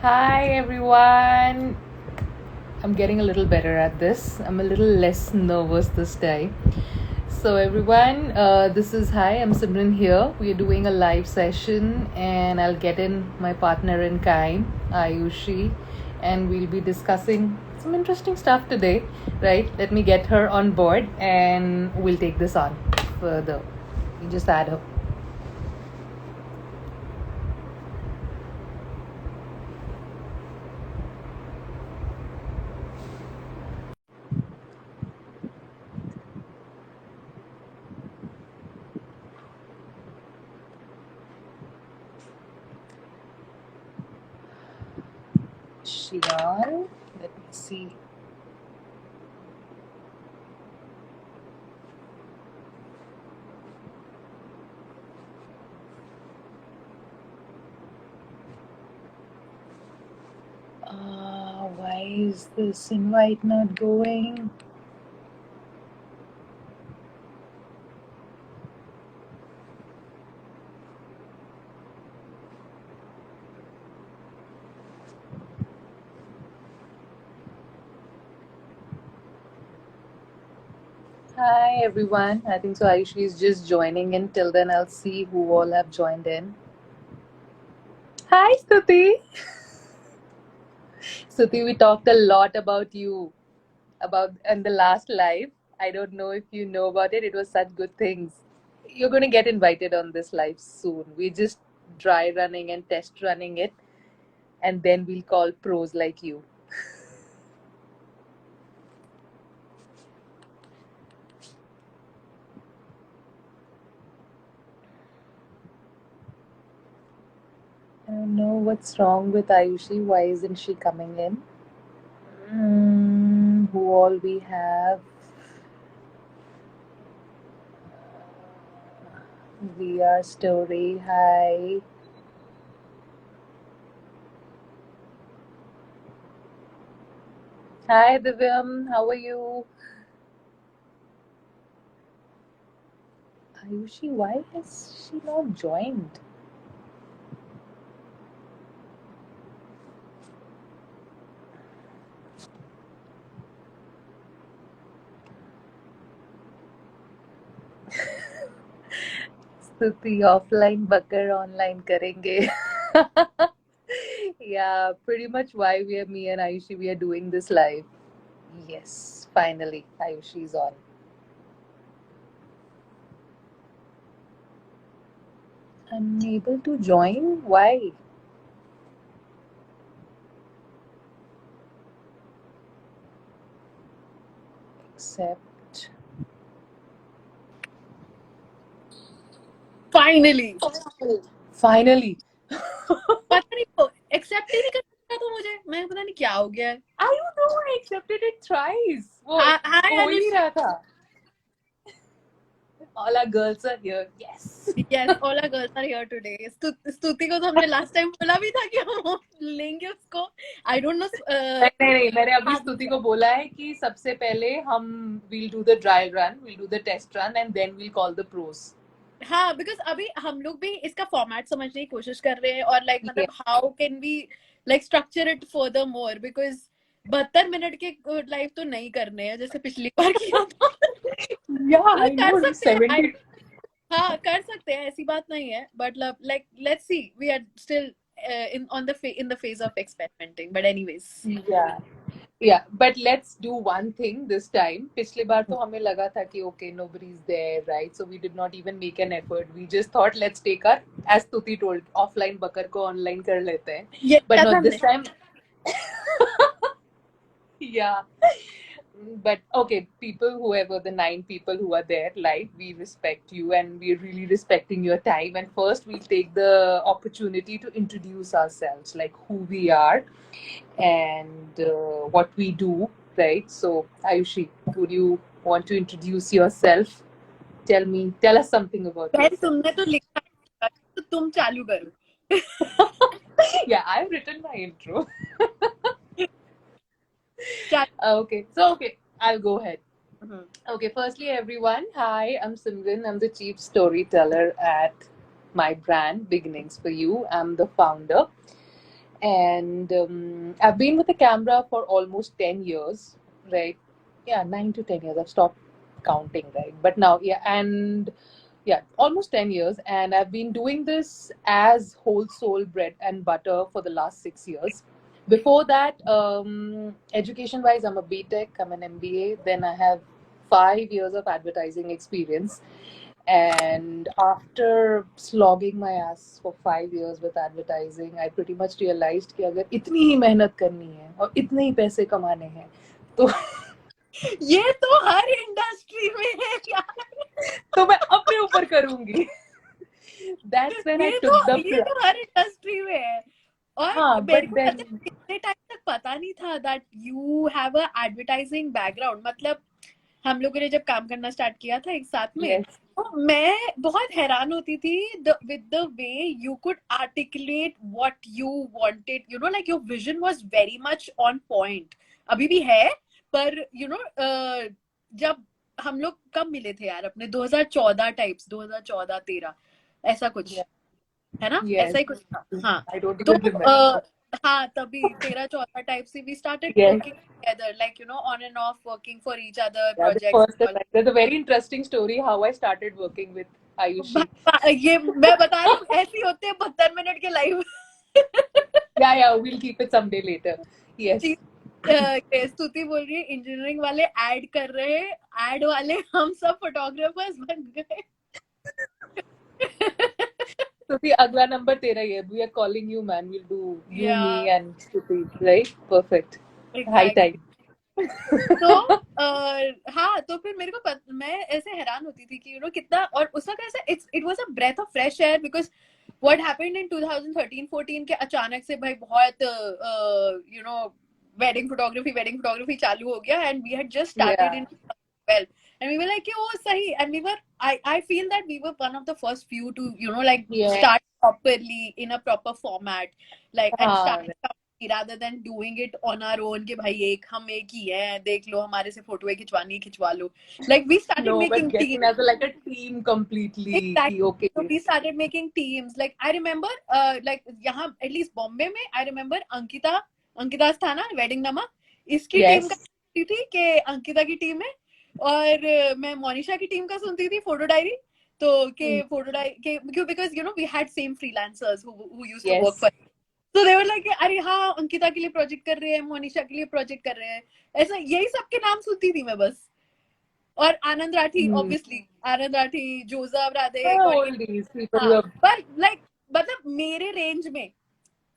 Hi everyone. I'm getting a little better at this. I'm a little less nervous this time. So everyone, this is hi. I'm Simran here. We are doing a live session, and I'll get in my partner in crime, Aayushi, and we'll be discussing some interesting stuff today. Right? Let me get her on board, and we'll take this on further. You just add her. She on? Let me see. Why is this invite not going? Hi everyone. I think so Aayushi is just joining in. Till then I'll see who all have joined in. Hi Stuti. Stuti, we talked a lot about you about in the last live. I don't know if you know about it. It was such good things. You're going to get invited on this live soon. We're just dry running and test running it, and then we'll call pros like you. I don't know what's wrong with Aayushi. Why isn't she coming in? Who all we have? VR story. Hi. Hi, Divyam. How are you? Ayushi, why has she not joined? Stuti offline बकर online करेंगे. Yeah, pretty much why me and Ayushi, we are doing this live. Yes, finally, Ayushi is on. Unable to join? Why? Except. Finally Finally. पता नहीं accept ही नहीं कर सकता तो मुझे मैं पता नहीं क्या हो गया है. I don't know. I accepted it thrice. वो Hi हो ही नहीं Anushi. रहा था. All our girls are here. Yes. Yes, all our girls are here today. स्तुति को तो हमने लास्ट टाइम बोला भी था कि हम लेंगे उसको. I don't know. नहीं मैंने अभी स्तुति को बोला है कि सबसे पहले हम we'll do the dry run, we'll do the test run and then we'll call the pros. हाँ, बिकॉज अभी हम लोग भी इसका फॉर्मेट समझने की कोशिश कर रहे हैं और लाइक मतलब how can we like structure it further more because 72 minute के लाइव तो नहीं करने हैं जैसे पिछली बार किया था. कर सकते हैं. हाँ कर सकते हैं ऐसी बात नहीं है but like let's see we are still in the phase of experimenting but anyways. Yeah, but let's do one thing this time. पिछले बार तो हमें लगा था कि okay, nobody's there, right? So we did not even make an effort. We just thought let's take our, as Tuti told, offline बकर को online कर लेते हैं. Yeah, But no, this time. Yeah. But okay, people, whoever the 9 people who are there live, we respect you and we're really respecting your time. And first, we'll take the opportunity to introduce ourselves, like who we are and what we do, right? So, Ayushi, would you want to introduce yourself? Tell us something about yourself. तुमने तो लिखा है तो तुम चालू करो. Yeah, I've written my intro. Okay, I'll go ahead. Okay, firstly, everyone, hi, I'm Simran. I'm the chief storyteller at my brand, Beginnings for You. I'm the founder. and I've been with the camera for almost 10 years, right? Yeah, 9 to 10 years. I've stopped counting, right? But now, yeah, and yeah, almost 10 years. And I've been doing this as whole soul bread and butter for the last 6 years. Before that, education wise, I'm a BTech, I'm an MBA. Then I have 5 years of advertising experience. And after slogging my ass for 5 years with advertising, I pretty much realized कि अगर इतनी ही मेहनत करनी है और इतने ही पैसे कमाने हैं तो ये तो हर इंडस्ट्री में है यार, तो मैं अपने ऊपर करूंगी. That's when I took the ये तो हर इंडस्ट्री में है. और हाँ, मेरे but को पता then है कितने टाइम तक पता नहीं था that you have a advertising background. मतलब हम लोगों ने जब काम करना स्टार्ट किया था एक साथ में, yes, तो मैं बहुत हैरान होती थी with the way you could articulate what you wanted, you know, like your vision was very much on point. अभी भी है, पर यू नो जब हम लोग कब मिले थे यार, अपने 2014 टाइप्स, 2014-13 ऐसा कुछ yeah, है ना, yes. ऐसा ही कुछ था. हाँ, I don't तो even remember. हाँ, तभी 13-14 टाइप से we started Yes. Working together, like you know, on and off working for each other Yeah, the projects. first time. There's a very interesting story how I started working with Aayushi. ये मैं बता रही हूँ, ऐसे ही होते हैं 72 minute के live. Yeah, we'll keep it someday later. Yes. स्तुति बोल रही है इंजीनियरिंग वाले ऐड कर रहे हैं, ऐड वाले हम सब फोटोग्राफर्स बन गए. Stuti, अगला नंबर तेरा ही है. We are calling you, man. We'll do you, me, Yeah, and Stuti, right? Perfect. High exactly. time. तो हाँ, तो फिर मेरे को मैं ऐसे हैरान होती थी कि यू नो कितना, और उसका कैसे it was a breath of fresh air, because what happened in 2013-14 के अचानक से भाई बहुत यू नो वेडिंग फोटोग्राफी चालू हो गया, and we had just started Yeah. In well, and we were like, oh sahi, and I feel that we were one of the first few to, you know, like Yeah. start properly in a proper format, like, and हाँ. start rather than doing it on our own कि भाई हम एक ही है, देख लो हमारे से photo खिंचवानी खिंचवा लो. Like we started No, but making getting teams. as like a team completely. Exactly. Okay. So we started making teams. Like I remember, like यहाँ at least Bombay में, I remember अंकिता था ना वेडिंग नमा, इसकी team का Yes. सुनती थी कि अंकिता की टीम है, और मैं मोनिशा की टीम का सुनती थी फोटो डायरी. तो के फोटो डायरी के क्यों, because you know we had same freelancers who used to work Yes. for. So they were like, अरे हाँ अंकिता के लिए प्रोजेक्ट कर रहे हैं, मोनिशा के लिए प्रोजेक्ट कर रहे हैं, ऐसा यही सबके नाम सुनती थी मैं बस. और Anand Rathi, obviously Anand Rathi, Joseph Radhe, All these people हाँ, who are, पर लाइक मतलब मेरे रेंज में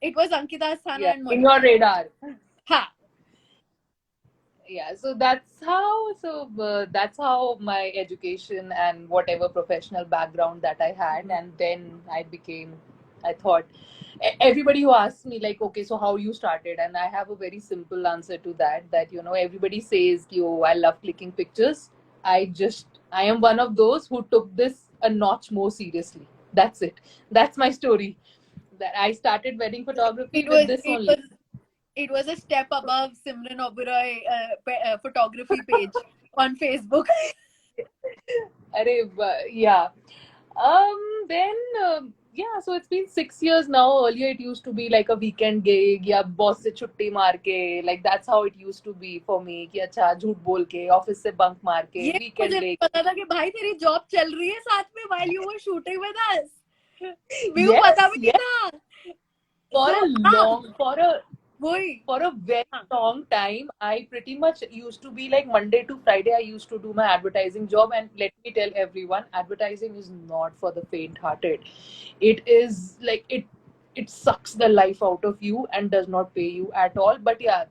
it was Ankita Asthana yeah, and in your Monisha. radar. हाँ. Yeah, so that's how my education and whatever professional background that I had, and then I thought, everybody who asks me like, okay, so how you started, and I have a very simple answer to that you know, everybody says, oh, I love clicking pictures. I am one of those who took this a notch more seriously. That's it. That's my story. That I started wedding photography it with was this it only. was it was a step above Simran Oberoi photography page on Facebook. Yeah. Then yeah, so it's been 6 years now. Earlier it used to be like a weekend gig, या boss से छुट्टी मार के, like that's how it used to be for me. कि अच्छा झूठ बोल के, office से bunk मार के, ये weekend मुझे ले. पता था कि भाई तेरी जॉब चल रही है साथ में while you were shooting with us. मेरे को पता Yes, भी नहीं yes. था. For So a long, वही. for a very long time, I pretty much used to be like Monday to Friday, I used to do my advertising job. And let me tell everyone, advertising is not for the faint hearted. It is like it sucks the life out of you and does not pay you at all. But yeah,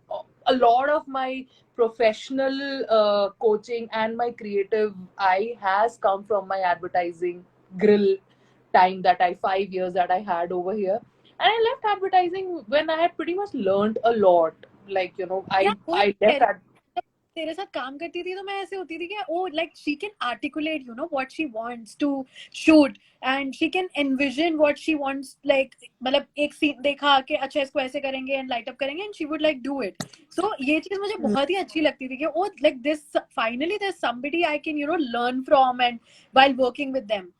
a lot of my professional coaching and my creative eye has come from my advertising grill time, that I 5 years that I had over here. And I left advertising when I had pretty much learned a lot. Like, you know, यार I left that. तेरे साथ काम करती थी तो मैं ऐसे होती थी कि oh like she can articulate you know what she wants to shoot, and she can envision what she wants, like मतलब एक सीन देखा कि अच्छा इसको ऐसे करेंगे एंड लाइट अप करेंगे, and she would like do it. So ये चीज मुझे बहुत ही अच्छी लगती थी कि oh like this finally there is somebody I can you know learn from and while working with them.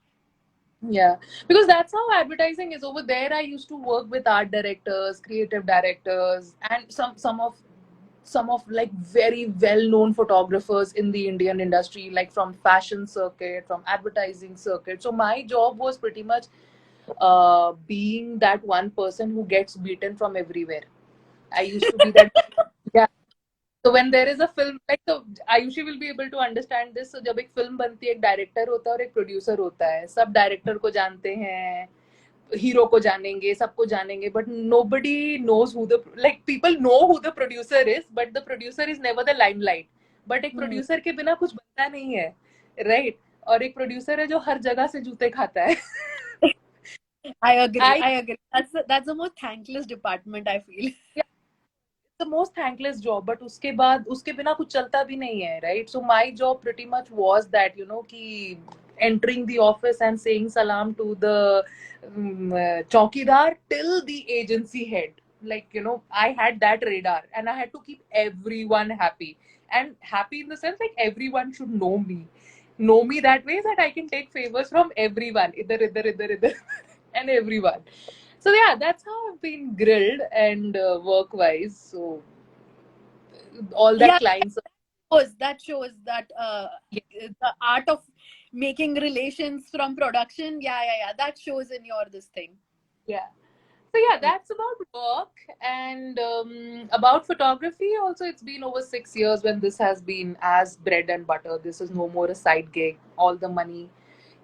Yeah, because that's how advertising is. Over there, I used to work with art directors, creative directors, and some of like very well-known photographers in the Indian industry, like from fashion circuit, from advertising circuit. So my job was pretty much being that one person who gets beaten from everywhere. I used to be that. Yeah. So when there is a film, like, so Ayushi will be able to understand this. So जब एक film बनती है, एक director होता है और एक producer होता है. सब डायरेक्टर को जानते हैं, हीरो को जानेंगे, सबको जानेंगे, but nobody knows who the, like, people know who the producer is, but the producer is never the limelight. But एक Hmm. प्रोड्यूसर के बिना कुछ बनता नहीं है, right? और एक प्रोड्यूसर है जो हर जगह से जूते खाता है. I agree. I I agree. That's the most thankless department, I feel. the most thankless job, but उसके बाद उसके बिना कुछ चलता भी नहीं है, right? So my job pretty much was that, कि entering the office and saying salam to the chowkidar till the agency head. Like, I had that radar and I had to keep everyone happy. And happy in the sense, like, everyone should know me. Know me that way that I can take favors from everyone. Idhar, idhar, idhar, idhar, and everyone. So yeah, that's how I've been grilled and work wise. So all that Yeah, clients. that shows that Yeah, the art of making relations from production. Yeah. That shows in your this thing. yeah. So yeah, that's about work and about photography. Also, it's been over 6 years when this has been as bread and butter. This is no more a side gig. All the money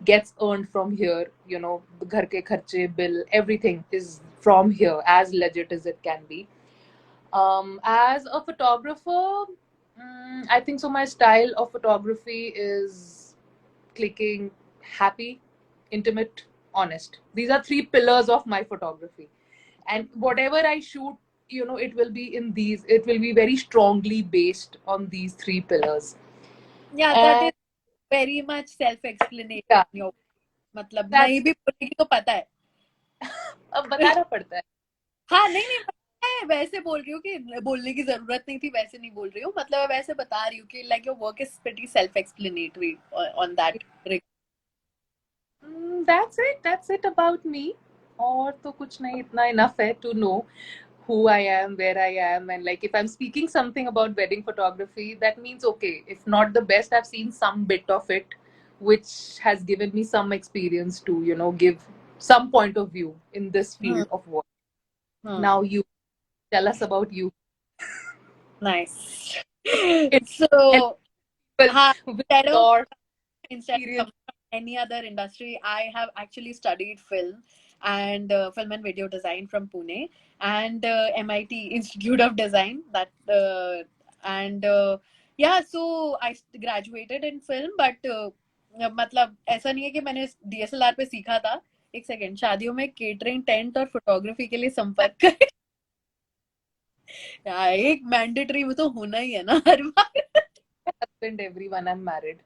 gets earned from here. The ghar ke kharche, bill, everything is from here, as legit as it can be. As a photographer, I think so. My style of photography is clicking, happy, intimate, honest. These are three pillars of my photography. And whatever I shoot, it will be in these, it will be very strongly based on these three pillars. Yeah, that And is very much self-explanatory. yeah, मतलब नहीं that's भी बोलेगी तो पता है. अब बताना पड़ता है. हाँ, नहीं पता है. वैसे बोल रही हूँ कि बोलने की जरूरत नहीं थी, वैसे नहीं बोल रही हूँ. मतलब वैसे बता रही हूँ कि like your work is pretty self-explanatory on that. That's it about me. और तो कुछ नहीं, इतना enough है to know who I am, where I am, and like if I'm speaking something about wedding photography, that means okay. If not the best, I've seen some bit of it, which has given me some experience to give some point of view in this Hmm. field of work. Hmm. Now you tell us about you. Nice. It and So, people हाँ, with instead of your instead of experience. coming from any other industry, I have actually studied film and video design from Pune and MIT Institute of Design. And yeah, so I graduated in film, but मतलब ऐसा नहीं है कि मैंने DSLR पे सीखा था. एक सेकेंड, शादियों में केटरिंग, टेंट और फोटोग्राफी के लिए संपर्क करें. एक मैंडेटरी वो तो होना ही है ना हर बार. Husband, everyone. I'm married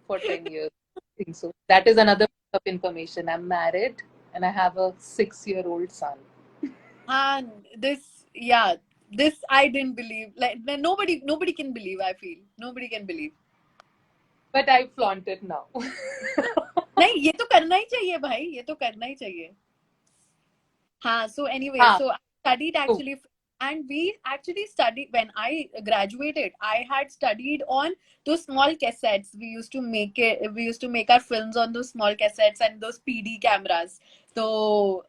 for 10 years. I think so. That is another piece of information. I'm married and I have a 6-year-old son. हाँ, yeah, this I didn't believe. Like nobody can believe. I feel nobody can believe. But I flaunt it now. नहीं, ये तो करना ही चाहिए भाई, ये तो करना ही चाहिए. हाँ, so anyway, हाँ, so I studied तो actually, and we actually studied when I graduated. I had studied on those small cassettes. We used to make our films on those small cassettes and those PD cameras. तो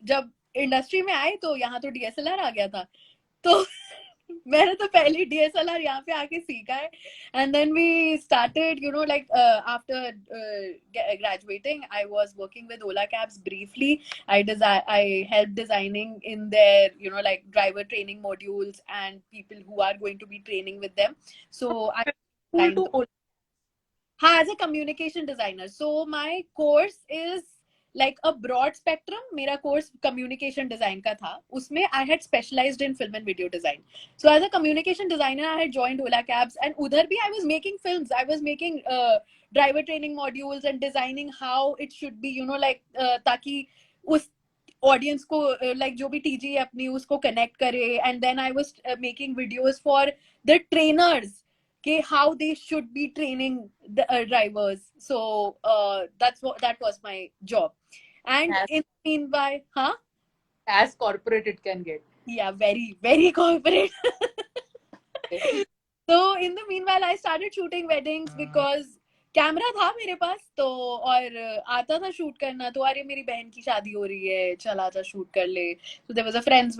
जब industry में आए तो यहाँ तो DSLR आ गया था. तो मैंने तो पहले DSLR यहाँ पे आके सीखा है. And then we started, like after graduating, I was working with Ola Cabs briefly. I helped designing in their, like driver training modules and people who are going to be training with them. So I cool designed to old. हाँ, as a communication designer. So my course is like a broad spectrum. मेरा course communication design का था. उसमें I had specialized in film and video design. So as a communication designer, I had joined Ola Cabs, and उधर भी I was making films. I was making driver training modules and designing how it should be, like ताकि उस audience को like जो भी TG अपनी उसको connect करे. And then I was making videos for the trainers कि how they should be training the drivers. So that was my job. And As, in the meanwhile, as corporate it can get. yeah, very, very corporate. Okay. So in the meanwhile, I started shooting weddings because camera था मेरे पास तो, और आता था shoot करना, तो अरे मेरी बहन की शादी हो रही है, चल आजा शूट कर ले. So there was a friend's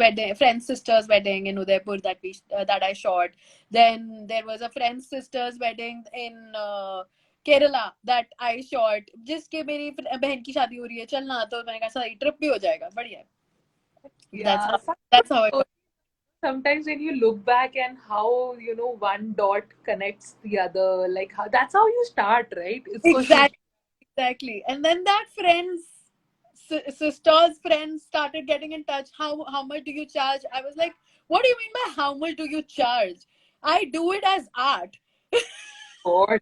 sister's wedding in Udaipur that I shot. Then there was a friend's sister's wedding in Kerala that I shot. जिसके मेरी बहन की शादी हो रही है, चलना, तो मैंने कहा सही ट्रिप भी हो जाएगा, बढ़िया. That's Yeah. how I got. Sometimes when you look back and how one dot connects the other, like how that's how you start, right? It's for shoot. Exactly. And then that sister's friends started getting in touch. How much do you charge? I was like, what do you mean by how much do you charge? I do it as art. God.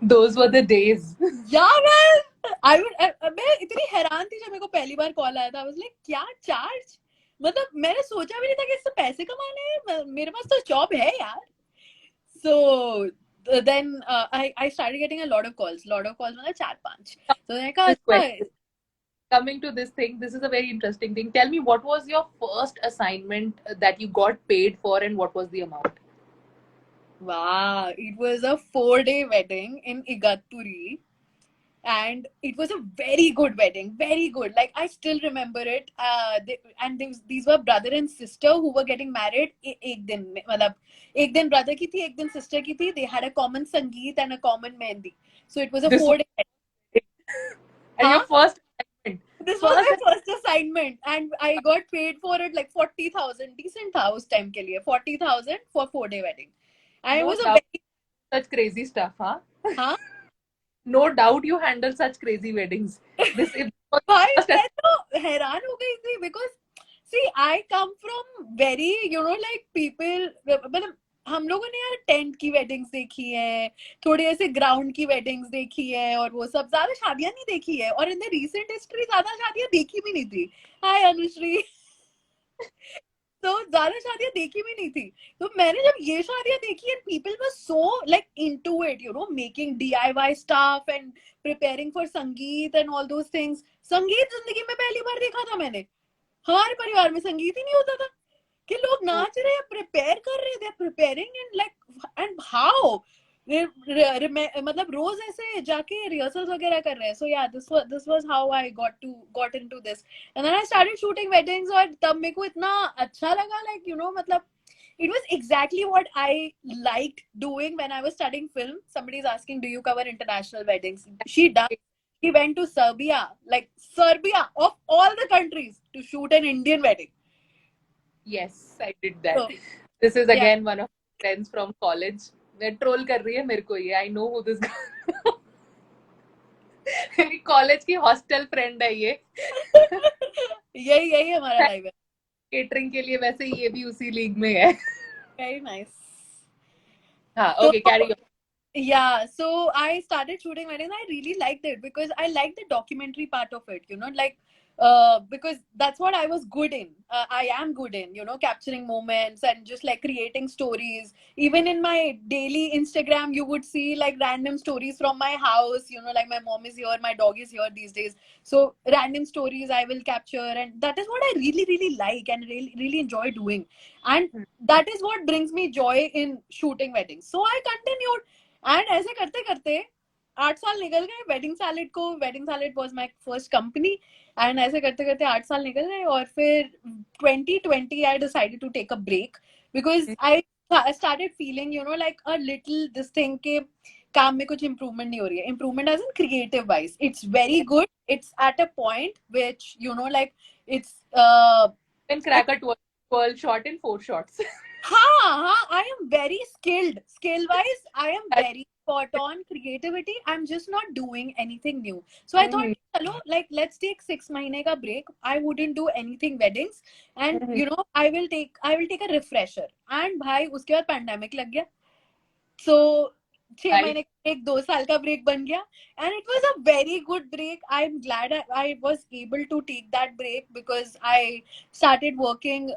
Those were the days. Yeah, man. मैं इतनी हैरान थी जब मेरे को पहली बार call आया था. I was like, क्या चार्ज? मतलब मैंने सोचा भी नहीं था कि इससे पैसे कमाने हैं. मेरे पास तो जॉब है यार. So then I started getting a lot of calls. मतलब 4-5. So मैंने कहा This अच्छा. question. Coming to this thing, this is a very interesting thing. Tell me, what was your first assignment that you got paid for, and what was the amount? Wow, it was a 4-day wedding in Igatpuri. And it was a very good wedding, very good. Like I still remember it. These were brother and sister who were getting married. एक दिन में, मतलब एक दिन brother की थी, एक दिन sister की थी. They had a common sangeet and a common mehndi. So it was a This 4-day wedding. and your first assignment. This was my first assignment, and I got paid for it like 40,000. Decent था उस time के लिए. 40,000 for 4-day wedding. And it No was a doubt, very, such crazy stuff, huh? huh? No doubt you handle such crazy weddings. This is भाई मैं तो हैरान हो गई थी because see I come from very like people, मतलब हम लोगों ने यार टेंट की वेडिंग्स देखी है, थोड़ी ऐसे ग्राउंड की वेडिंग्स देखी है, और वो सब ज्यादा शादियां नहीं देखी है, और इन द रीसेंट हिस्ट्री ज्यादा शादियां देखी भी नहीं थी. हाय अनुश्री. तो ज्यादा शादियां देखी भी नहीं थी. तो मैंने जब ये शादियां देखी and people were so like into it, making DIY stuff and preparing for संगीत एंड ऑल दोस थिंग्स. संगीत जिंदगी में पहली बार देखा था मैंने. हमारे परिवार में संगीत ही नहीं होता था कि लोग नाच रहे हैं, प्रिपेयर कर रहे थे, preparing and like and how मतलब रोज ऐसे जाके रिहर्सल्स वगैरह कर रहे हैं. So yeah this was how I got into this. And then I started shooting weddings, और तब मेरे को इतना अच्छा लगा, लाइक मतलब it was exactly what I liked doing when I was studying film. Somebody is asking, do you cover international weddings? She does. She went to Serbia, like Serbia of all the countries, to shoot an Indian wedding. Yes, I did that. So, This is yeah. again one of my friends from college. मैं troll कर रही है मेरे को ये. I know who this guy. मेरी college की hostel friend है ये. यही हमारा लाइव है. केटरिंग के लिए वैसे ये भी उसी लीग में है. Very nice. हाँ, okay, carry on. Yeah, so I started shooting weddings. I really liked it because I liked the documentary part of it, like because that's what I was good in. I am good in, capturing moments and just like creating stories. Even in my daily Instagram, you would see like random stories from my house, like my mom is here, my dog is here these days. So random stories I will capture, and that is what I really, really like and really, really enjoy doing. And that is what brings me joy in shooting weddings. So I continued. And ऐसे करते करते 8 साल निकल गए. Wedding salad was my first company. And ऐसे करते करते 8 साल निकल गए, और फिर 2020 I decided to take a break because I started feeling like a little this thing के काम में कुछ इम्प्रूवमेंट नहीं हो रही है. Improvement as in creative wise it's very good. It's at a point which like it's Can crack a 12 shot in 4 shots. I am very skilled. Skill wise, I am very spot on. Creativity, I'm just not doing anything new. So I thought, hello, like let's take 6 महीने का break. I wouldn't do anything weddings, and I will take a refresher. And भाई उसके बाद pandemic लग गया. So 6 महीने का एक 2 साल का ब्रेक बन गया, and it was a very good break. I'm glad I was able to take that break because I started working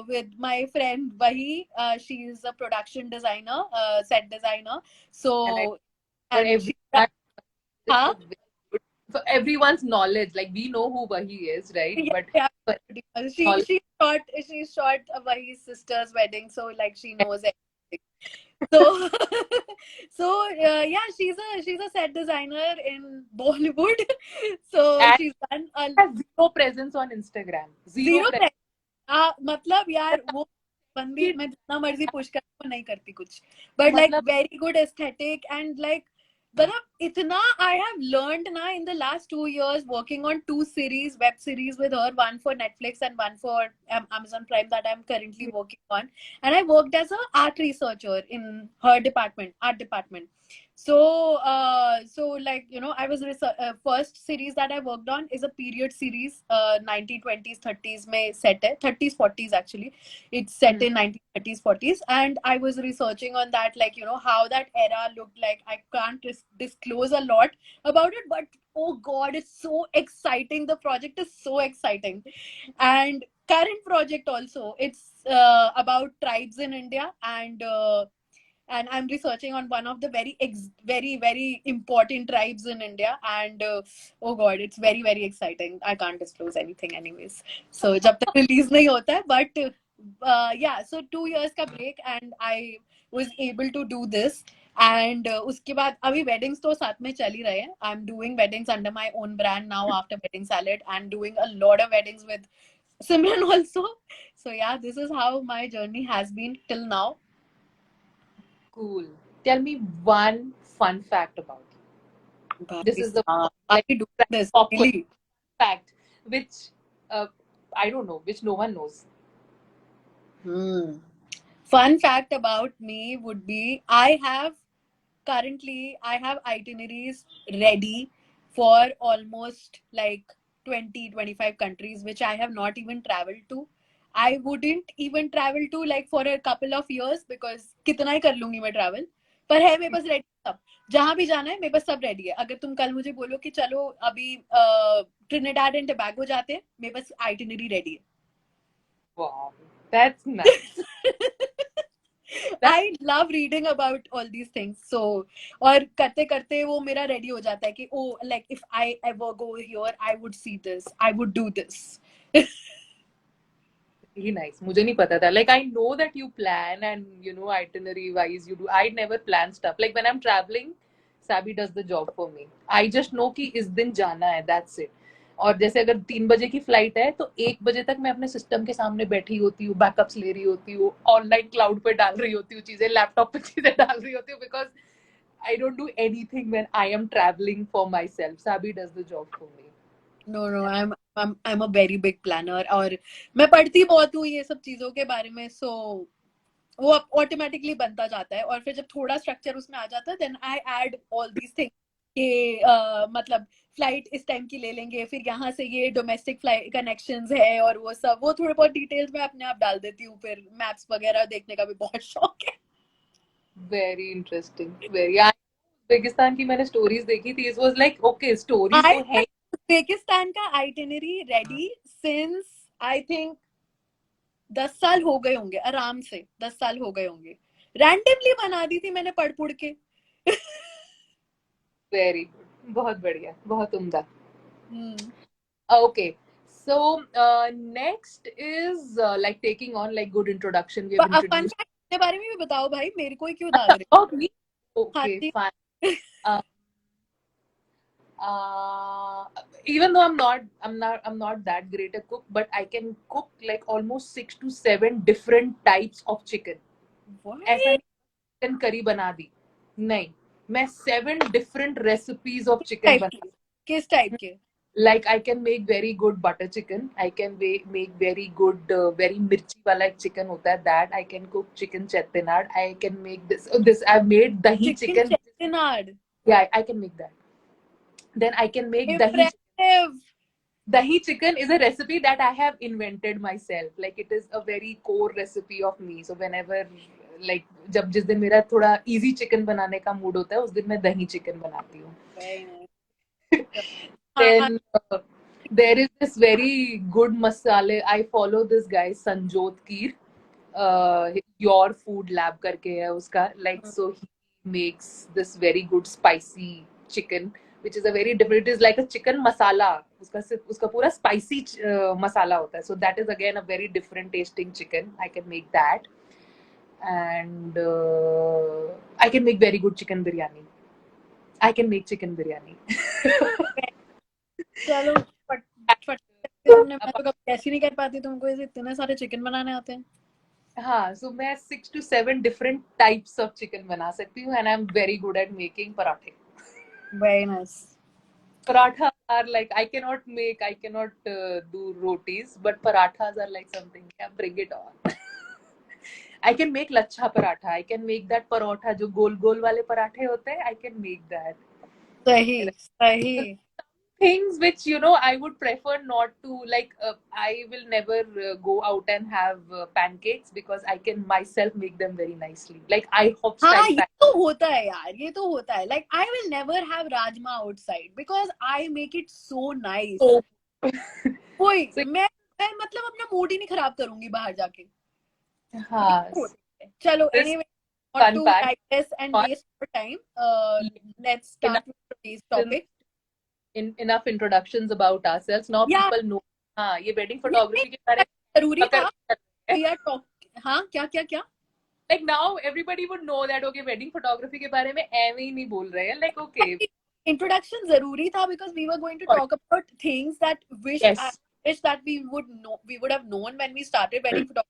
with my friend Vahi. She is a production designer, set designer. So And I, for and she everyone, it's huh? a very good, for everyone's knowledge. Like we know who Wahi is, right? Yeah, But yeah. for She knowledge, she shot Vahi's sister's wedding, so like she knows everything. So, yeah, she's a set designer in Bollywood. So and she's done a has zero presence on Instagram. Zero zero presence. पे मतलब यार वो बंदी मैं जितना मर्जी push कर वो नहीं करती कुछ, but like मतलब very good aesthetic and like मतलब इतना I have learned now in the last 2 years working on 2 series, web series with her, one for Netflix and one for Amazon Prime that I'm currently working on, and I worked as a art researcher in her department, art department. So so like you know I was first series that I worked on is a period series, 1920s 30s में set है, 30s 40s actually. It's set in 1930s 40s, and I was researching on that, like you know how that era looked like. I can't disclose a lot about it, but oh god, it's so exciting. The project is so exciting. And current project also, it's about tribes in India, and I'm researching on one of the very important tribes in India, and oh god, it's very exciting. I can't disclose anything anyways, so जब तक release नहीं होता है, but yeah, so 2 years का break and I was able to do this. And उसके बाद अभी weddings तो साथ में चल ही रहे हैं. I'm doing weddings under my own brand now after Wedding Salad, and doing a lot of weddings with Simran also. So yeah, this is how my journey has been till now. cool. Tell me one fun fact about you. This is the Are like we doing this awkward really? fact, which uh, I don't know, which no one knows. Fun fact about me would be I have itineraries ready for almost like 20-25 countries which I have not even traveled to. I wouldn't even travel to like for a couple of years because कितना ही कर लूंगी मैं travel. पर है मेरे पास ready सब, जहां भी जाना है मेरे पास सब रेडी है. अगर तुम कल मुझे बोलो कि चलो अभी ट्रिनिडाड एंड टोबैगो जाते हैं, मेरे पास आइटिनरी रेडी है. Wow, that's nice. That's I love reading about all these things. So, और करते करते वो मेरा ready हो जाता है कि oh, like if I ever go here, I would see this, I would do this. really nice. मुझे नहीं पता था. Like I know that you plan and you know itinerary wise you do. I never plan stuff. Like when I'm traveling, Sabi does the job for me. I just know कि इस दिन जाना है. That's it. और जैसे अगर 3 बजे की फ्लाइट है तो 1 बजे तक मैं अपने सिस्टम के सामने बैठी होती हूँ, बैकअप्स ले रही होती हूँ, ऑनलाइन क्लाउड पे डाल रही होती हूँ चीजें, लैपटॉप पे चीजें डाल रही होती हूँ, because I don't do anything when I am traveling for myself. Sabi does the job for me. No, I'm a very big planner, और मैं पढ़ती बहुत हूँ ये सब चीजों के बारे में, so वो ऑटोमेटिकली बनता जाता है. और फिर जब थोड़ा स्ट्रक्चर उसमें आ जाता है, then I add all these things कि मतलब फ्लाइट इस टाइम की ले लेंगे, फिर यहाँ से ये डोमेस्टिक फ्लाइट कनेक्शंस है, और वो सब वो थोड़े बहुत डिटेल्स में अपने आप डाल देती हूँ. फिर मैप्स वगैरह देखने का भी बहुत शौक है. Very interesting. वेरी, उज्बेकिस्तान की मैंने स्टोरीज देखी थी. It was like okay, stories I तो है. उज्बेकिस्तान का itinerary ready since I think 10 साल हो गए होंगे, आराम से 10 साल हो गए होंगे. रैंडमली बना दी थी मैंने पढ़ पुढ़ के. वेरी गुड, बहुत बढ़िया, बहुत उम्दा. Okay, so next is like taking on like good introduction. We have fun introduced fact के बारे में भी बताओ भाई, मेरे को ही क्यों दाग रहे about me. हो? हाँ Okay, ji. fine. Uh, uh, even though I'm not that great a cook, but I can cook like almost 6 to 7 different types of chicken. What? ऐसा नहीं चिकन करी बना दी, नहीं, मैं 7 different recipes of chicken type बना. के? किस type के? Like I can make very good butter chicken. I can make very good very mirchi wala एक chicken होता है, that I can cook. Chicken chettinad I can make. This I've made dahi chicken chicken. Chettinad. Yeah, I can make that. Then I can make dahi chicken. Impressive. Dahi chicken is a recipe that I have invented myself. Like it is a very core recipe of me. So whenever like जब जिस दिन मेरा थोड़ा easy chicken बनाने का mood होता है उस दिन मैं दही chicken बनाती हूँ. Then there is this very good masala. I follow this guy Sanjot Keer. Your Food Lab करके है उसका. Like so he makes this very good spicy chicken, which is a very different. It is like a chicken masala. उसका पूरा spicy masala होता है. So that is again a very different tasting chicken. I can make that, and I can make very good chicken biryani. I can make chicken biryani. चलो मैं तो कभी ऐसी नहीं कर पाती, तुमको इतने सारे चिकन बनाने आते हैं. हाँ, so मैं 6 to 7 different types of chicken बना सकती हूँ, and I'm very good at making parathe. Very nice. Parathas are like I cannot do rotis, but parathas are like something. Yeah, bring it on. I can make lachha paratha. I can make that parotha जो गोल गोल वाले पराठे होते हैं. I can make that. सही. Things which I would prefer not to, like I will never go out and have pancakes because I can myself make them very nicely, like IHOP style. हाँ, ये तो होता है यार, ये तो होता है. Like I will never have rajma outside because I make it so nice. कोई मैं मतलब अपना मूड ही नहीं खराब करूंगी बाहर जाके. हाँ, चलो anyway, not to digress and waste your time, let's start with today's topic. Enough introductions about ourselves. Now people know. हाँ, ये wedding photography के बारे में जरूरी था. We are talking. हाँ, क्या? Like now everybody would know that okay, wedding photography के बारे में ऐਵੇਂ ही नहीं बोल रहे हैं. Like okay. Introduction जरूरी था because we were going to talk about things that wish that we would have known when we started wedding photography.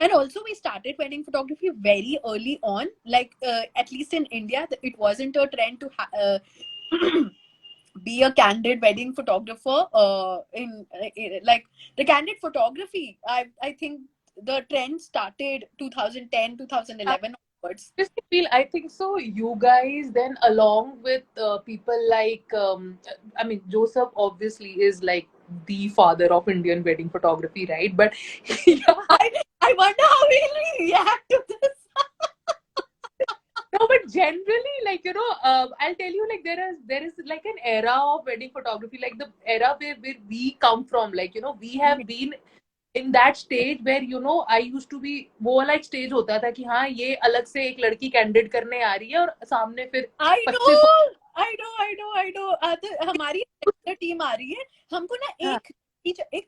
And also we started wedding photography very early on, like at least in India it wasn't a trend to be a candid wedding photographer. In like the candid photography, I think the trend started 2010 2011 onwards. I think so. You guys then, along with people like I mean Joseph obviously is like the father of Indian wedding photography, right? But I wonder how he'll react to this. No, but generally, like I'll tell you, like there is like an era of wedding photography, like the era where we come from, like we have been in that stage where I used to be, वो वाला एक stage होता था कि हाँ ये अलग से एक लड़की कैंडिडेट करने आ रही है और सामने फिर I know हमारी टीम आ रही है, हमको ना एक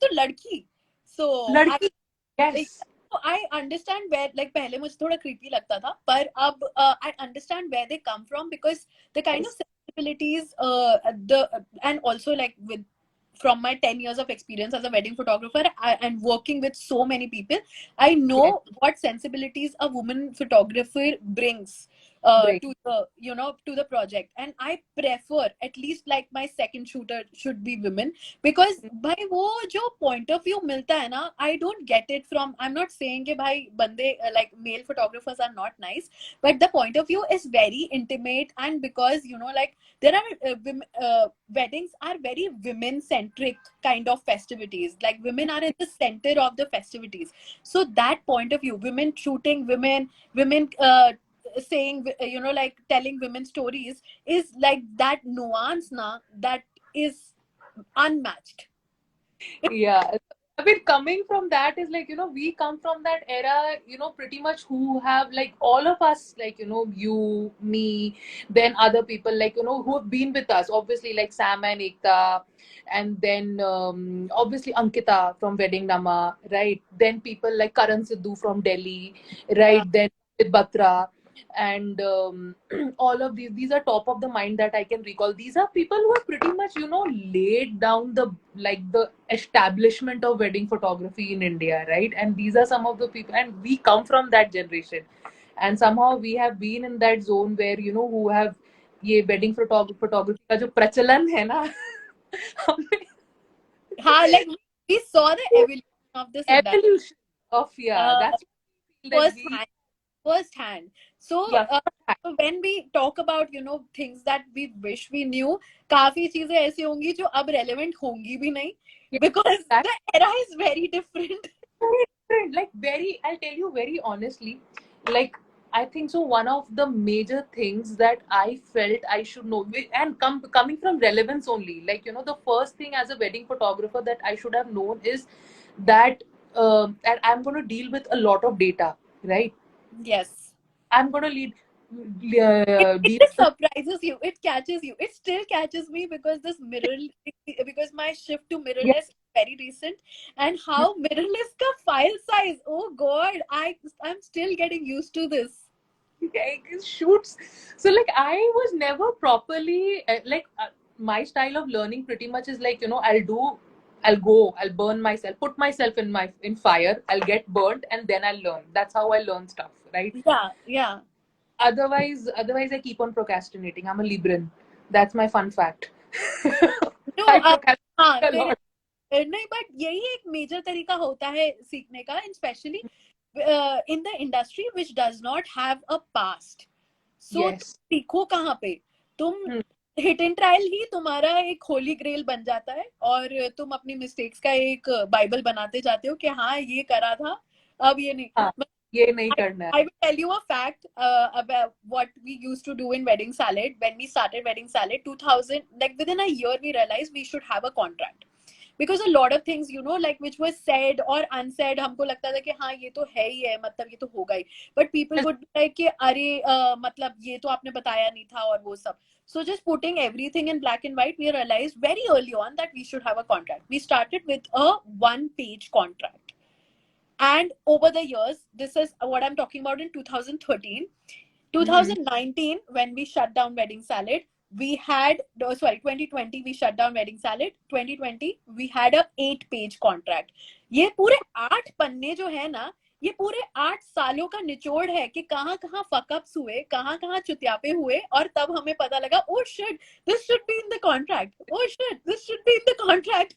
तो लड़की, so लड़की, yes. I understand where, like पहले मुझे थोड़ा creepy लगता था, पर अब I understand where they come from because the kind of sensibilities and also like from my 10 years of experience as a wedding photographer and working with so many people, I know what sensibilities a woman photographer brings to the to the project, and I prefer at least like my second shooter should be women because भाई वो जो point of view मिलता है ना, I don't get it from, I'm not saying कि भाई बंदे like male photographers are not nice, but the point of view is very intimate, and because like there are weddings are very women centric kind of festivities, like women are at the center of the festivities, so that point of view, women shooting, women saying like telling women stories is like that nuance that is unmatched. Yeah, I mean coming from that is like we come from that era, pretty much who have like all of us, like you, me, then other people like who have been with us, obviously like Sam and Ekta, and then obviously Ankita from Wedding Nama, right? Then people like Karan Sidhu from Delhi, right? Then Batra, and all of these are top of the mind that I can recall. These are people who have pretty much laid down the establishment of wedding photography in India, right? And these are some of the people, and we come from that generation, and somehow we have been in that zone where who have ये wedding photography का जो प्रचलन है ना हाँ, like we saw the evolution of this evolution of that's first hand. So, so when we talk about things that we wish we knew, काफी चीजें ऐसी होंगी जो अब relevant होंगी भी नहीं, because the era is very different. Like very, I'll tell you very honestly, like I think so. One of the major things that I felt I should know, and coming from relevance only, like, the first thing as a wedding photographer that I should have known is that that I'm going to deal with a lot of data, right? Yes. I'm going to It deal just with. surprises you. It catches you. It still catches me because because my shift to Yeah. mirrorless is very recent, and how mirrorless ka file size. Oh God, I'm still getting used to this. Shoots. So like I was never properly my style of learning pretty much is like, I'll burn myself, put myself in fire, I'll get burnt, and then I'll learn. That's how I learn stuff, right? Yeah, yeah. Otherwise I keep on procrastinating. I'm a Libran. That's my fun fact. No, I procrastinate हाँ a मेरे lot. नहीं, but यही एक major तरीका होता है सीखने का, specially in the industry which does not have a past. So तुम Yes. सीखो कहाँ पे? तुम Hmm. हिट एंड ट्रायल ही तुम्हारा एक होली ग्रेल बन जाता है, और तुम अपनी मिस्टेक्स का एक बाइबल बनाते जाते हो कि हाँ ये करा था, अब ये नहीं. हाँ, ये नहीं करना है. I will tell you a fact about what we used to do in Wedding Salad. When we started Wedding Salad, 2000, like within a year, we realized we should have a contract. Because a lot of things, like which was said or unsaid, हमको लगता था कि हाँ ये तो है ही है, मतलब ये तो होगा ही. But people would be like कि अरे मतलब ये तो आपने बताया नहीं था और वो सब. So just putting everything in black and white, we realized very early on that we should have a contract. We started with a one-page contract. And over the years, this is what I'm talking about in 2013. 2019, when we shut down Wedding Salad, we had, 2020 we shut down Wedding Salad. 2020 we had a 8-page contract. ये पूरे 8 पन्ने जो है ना, ये पूरे 8 सालों का निचोड़ है कि कहाँ कहाँ फकअप्स हुए, कहाँ कहाँ चुतियापे हुए, और तब हमें पता लगा, oh shit, this should be in the contract. Oh shit, this should be in the contract.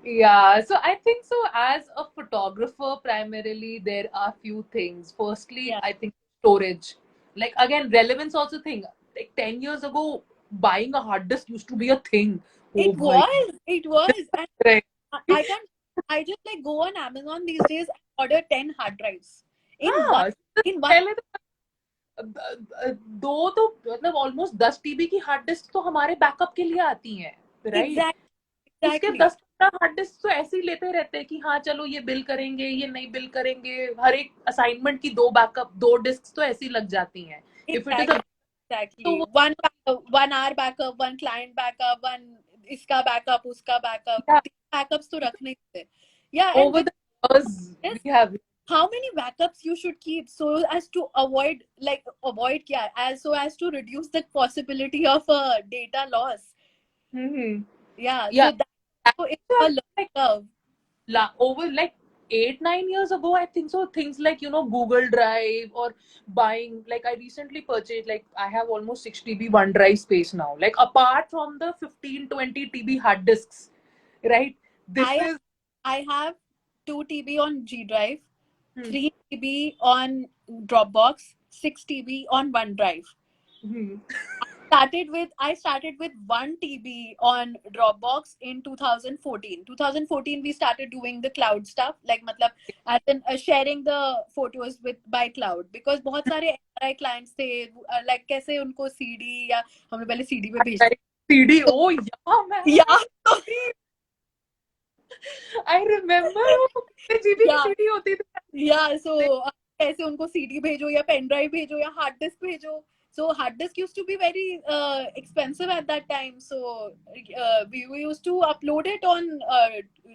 Yeah, so I think so. As a photographer, primarily, there are few things. Firstly, Yeah, I think storage. Like, again, relevance also thing. Like 10 years ago, buying a hard disk used to be a thing. Oh, boy. it was. And Right. I can't. I just like go on Amazon these days and order 10 hard drives in one हाँ, in one. पहले दो तो मतलब almost 10 TB की hard disk तो हमारे backup के लिए आती हैं, राइट? Exactly, उसके exactly, 10-15 हार्ड डिस्क तो ऐसे ही लेते रहते हैं कि हाँ चलो ये बिल करेंगे, ये नहीं बिल करेंगे. हर एक असाइनमेंट की 2 डिस्क तो ऐसी लग जाती हैं. इफ इट इज exactly, तो exactly. One backup, 1 hour backup, one client backup, one इसका backup, उसका backup. yeah, 3 backups तो रखने थे. Yeah, and over with the years this, we have. how many backups you should keep so as to avoid क्या, as so as to reduce the possibility of a data loss. Mm-hmm. Yeah, Yeah, so that so it's a actually, learning curve. over like 8-9 years ago, I think so, things like, Google Drive or buying, like I recently purchased, like I have almost 6 TB OneDrive space now, like apart from the 15-20 TB hard disks, right? This I is. I have 2 TB on G Drive, Hmm. 3 TB on Dropbox, 6 TB on OneDrive. Hmm. I started with 1 TB on Dropbox in 2014. 2014 we started doing the cloud stuff, like मतलब as in sharing the photos with by cloud, because बहुत सारे NRI clients थे, like कैसे उनको CD या हमने पहले CD पे भेज. CD, oh yeah, man. Yeah. I remember वो कितने GB की Yeah. CD होती थी. Yeah, so कैसे उनको सीडी भेजो या पेन ड्राइव भेजो या हार्ड डिस्क भेजो. So hard disk used to be very expensive at that time. So we used to upload it on